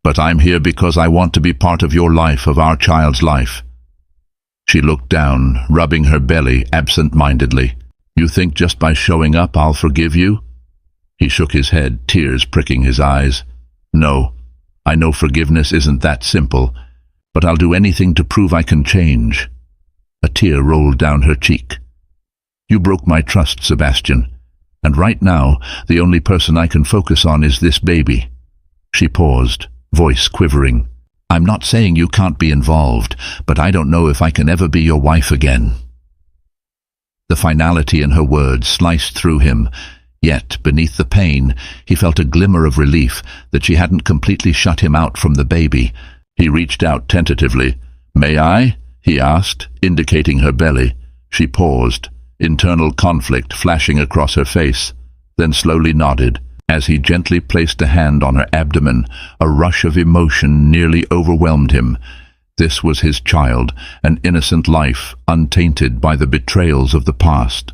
But I'm here because I want to be part of your life, of our child's life." She looked down, rubbing her belly absent-mindedly. "You think just by showing up I'll forgive you?" He shook his head, tears pricking his eyes. "No, I know forgiveness isn't that simple, but I'll do anything to prove I can change." A tear rolled down her cheek. "You broke my trust, Sebastian, and right now the only person I can focus on is this baby." She paused, voice quivering. "I'm not saying you can't be involved, but I don't know if I can ever be your wife again." The finality in her words sliced through him, yet beneath the pain he felt a glimmer of relief that she hadn't completely shut him out from the baby. He reached out tentatively. "May I?" he asked, indicating her belly. She paused, internal conflict flashing across her face, then slowly nodded. As he gently placed a hand on her abdomen, a rush of emotion nearly overwhelmed him. This was his child, an innocent life, untainted by the betrayals of the past.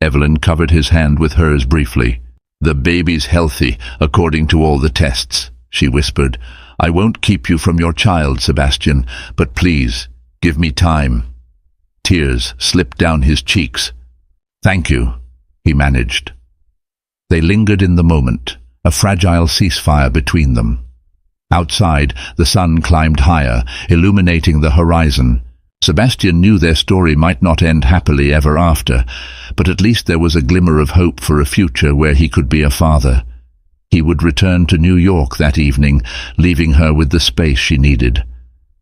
Evelyn covered his hand with hers briefly. "The baby's healthy, according to all the tests," she whispered. "I won't keep you from your child, Sebastian, but please, give me time." Tears slipped down his cheeks. "Thank you," he managed. They lingered in the moment, a fragile ceasefire between them. Outside, the sun climbed higher, illuminating the horizon. Sebastian knew their story might not end happily ever after, but at least there was a glimmer of hope for a future where he could be a father. He would return to New York that evening, leaving her with the space she needed.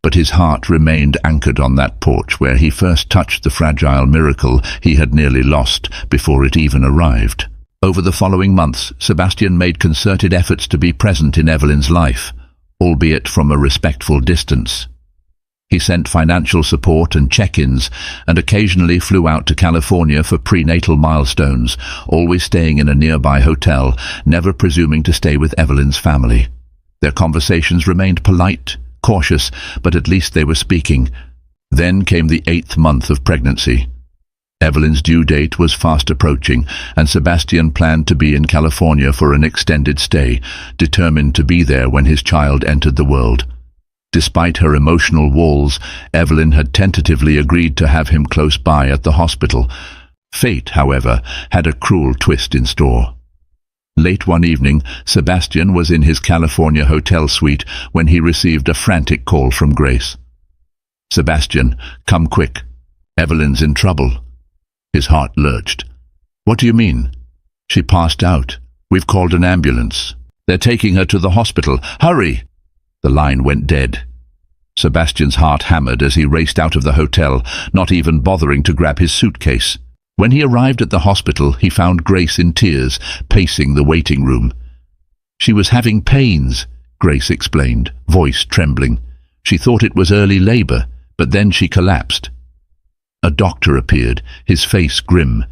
But his heart remained anchored on that porch where he first touched the fragile miracle he had nearly lost before it even arrived. Over the following months, Sebastian made concerted efforts to be present in Evelyn's life, albeit from a respectful distance. He sent financial support and check-ins, and occasionally flew out to California for prenatal milestones, always staying in a nearby hotel, never presuming to stay with Evelyn's family. Their conversations remained polite, cautious, but at least they were speaking. Then came the 8th month of pregnancy. Evelyn's due date was fast approaching, and Sebastian planned to be in California for an extended stay, determined to be there when his child entered the world. Despite her emotional walls, Evelyn had tentatively agreed to have him close by at the hospital. Fate, however, had a cruel twist in store. Late one evening, Sebastian was in his California hotel suite when he received a frantic call from Grace. "Sebastian, come quick. Evelyn's in trouble." His heart lurched. "What do you mean?" "She passed out. We've called an ambulance. They're taking her to the hospital. Hurry!" The line went dead. Sebastian's heart hammered as he raced out of the hotel, not even bothering to grab his suitcase. When he arrived at the hospital, he found Grace in tears, pacing the waiting room. "She was having pains," Grace explained, voice trembling. "She thought it was early labor, but then she collapsed." A doctor appeared, his face grim.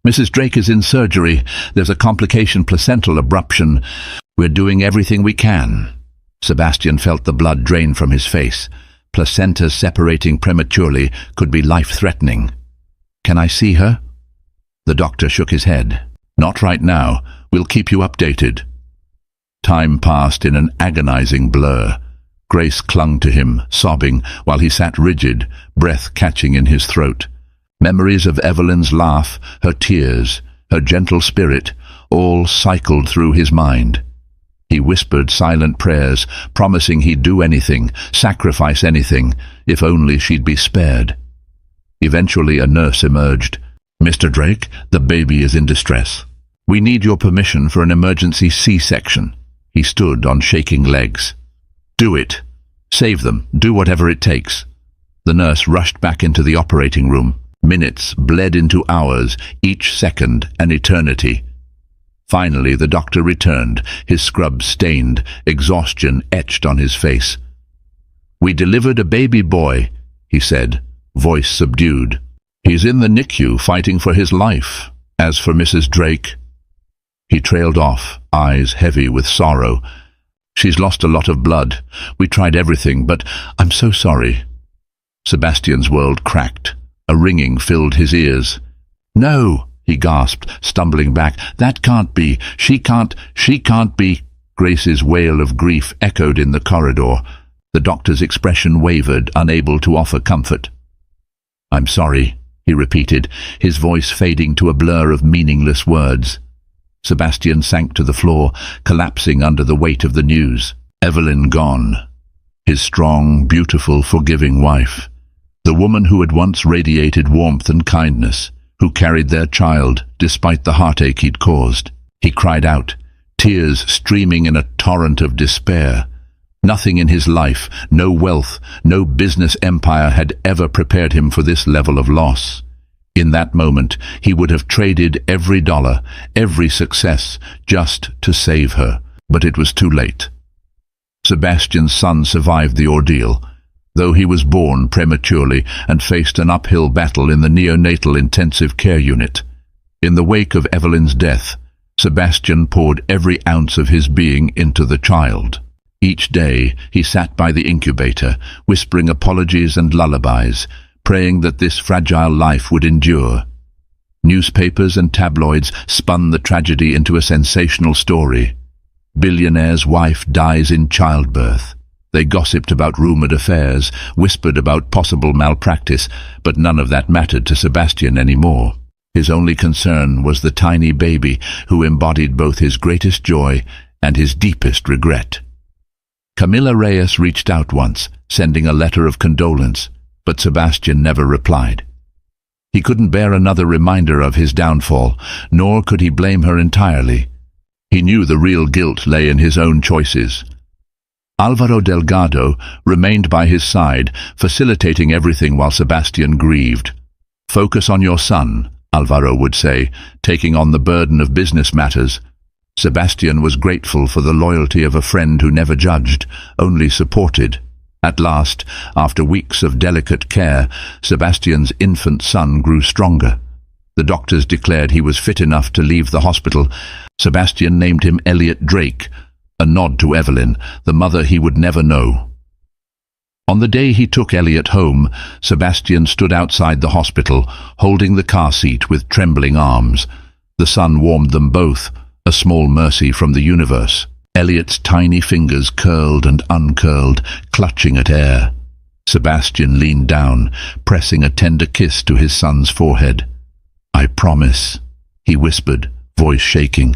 "Mrs. Drake is in surgery. There's a complication, placental abruption. We're doing everything we can." Sebastian felt the blood drain from his face. Placenta separating prematurely could be life-threatening. "Can I see her?" The doctor shook his head. "Not right now. We'll keep you updated." Time passed in an agonizing blur. Grace clung to him, sobbing, while he sat rigid, breath catching in his throat. Memories of Evelyn's laugh, her tears, her gentle spirit, all cycled through his mind. He whispered silent prayers, promising he'd do anything, sacrifice anything, if only she'd be spared. Eventually a nurse emerged. "Mr. Drake, the baby is in distress." "We need your permission for an emergency C-section." He stood on shaking legs. "Do it. Save them. Do whatever it takes." The nurse rushed back into the operating room. Minutes bled into hours, each second an eternity. Finally, the doctor returned, his scrub stained, exhaustion etched on his face. "We delivered a baby boy," he said, voice subdued. "He's in the NICU fighting for his life. As for Mrs. Drake..." He trailed off, eyes heavy with sorrow. "She's lost a lot of blood. We tried everything, but I'm so sorry." Sebastian's world cracked. A ringing filled his ears. "No," he gasped, stumbling back. "That can't be. She can't be." Grace's wail of grief echoed in the corridor. The doctor's expression wavered, unable to offer comfort. "I'm sorry," he repeated, his voice fading to a blur of meaningless words. Sebastian sank to the floor, collapsing under the weight of the news. Evelyn gone. His strong, beautiful, forgiving wife. The woman who had once radiated warmth and kindness, who carried their child despite the heartache he'd caused. He cried out, tears streaming in a torrent of despair. Nothing in his life, no wealth, no business empire had ever prepared him for this level of loss. In that moment, he would have traded every dollar, every success, just to save her. But it was too late. Sebastian's son survived the ordeal, though he was born prematurely and faced an uphill battle in the neonatal intensive care unit. In the wake of Evelyn's death, Sebastian poured every ounce of his being into the child. Each day, he sat by the incubator, whispering apologies and lullabies, praying that this fragile life would endure. Newspapers and tabloids spun the tragedy into a sensational story. Billionaire's wife dies in childbirth. They gossiped about rumored affairs, whispered about possible malpractice, but none of that mattered to Sebastian anymore. His only concern was the tiny baby who embodied both his greatest joy and his deepest regret. Camilla Reyes reached out once, sending a letter of condolence, but Sebastian never replied. He couldn't bear another reminder of his downfall, nor could he blame her entirely. He knew the real guilt lay in his own choices. Álvaro Delgado remained by his side, facilitating everything while Sebastian grieved. "Focus on your son," Álvaro would say, taking on the burden of business matters. Sebastian was grateful for the loyalty of a friend who never judged, only supported. At last, after weeks of delicate care, Sebastian's infant son grew stronger. The doctors declared he was fit enough to leave the hospital. Sebastian named him Elliot Drake, a nod to Evelyn, the mother he would never know. On the day he took Elliot home, Sebastian stood outside the hospital, holding the car seat with trembling arms. The sun warmed them both, a small mercy from the universe. Elliot's tiny fingers curled and uncurled, clutching at air. Sebastian leaned down, pressing a tender kiss to his son's forehead. "I promise," he whispered, voice shaking.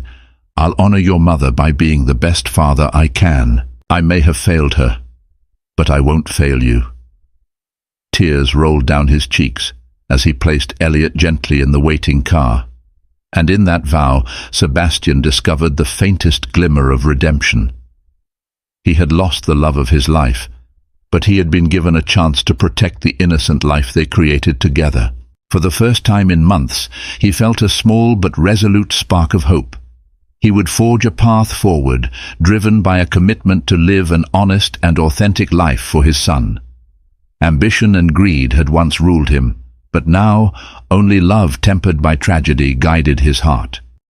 "I'll honor your mother by being the best father I can. I may have failed her, but I won't fail you." Tears rolled down his cheeks as he placed Elliot gently in the waiting car. And in that vow, Sebastian discovered the faintest glimmer of redemption. He had lost the love of his life, but he had been given a chance to protect the innocent life they created together. For the first time in months, he felt a small but resolute spark of hope. He would forge a path forward, driven by a commitment to live an honest and authentic life for his son. Ambition and greed had once ruled him, but now only love tempered by tragedy guided his heart.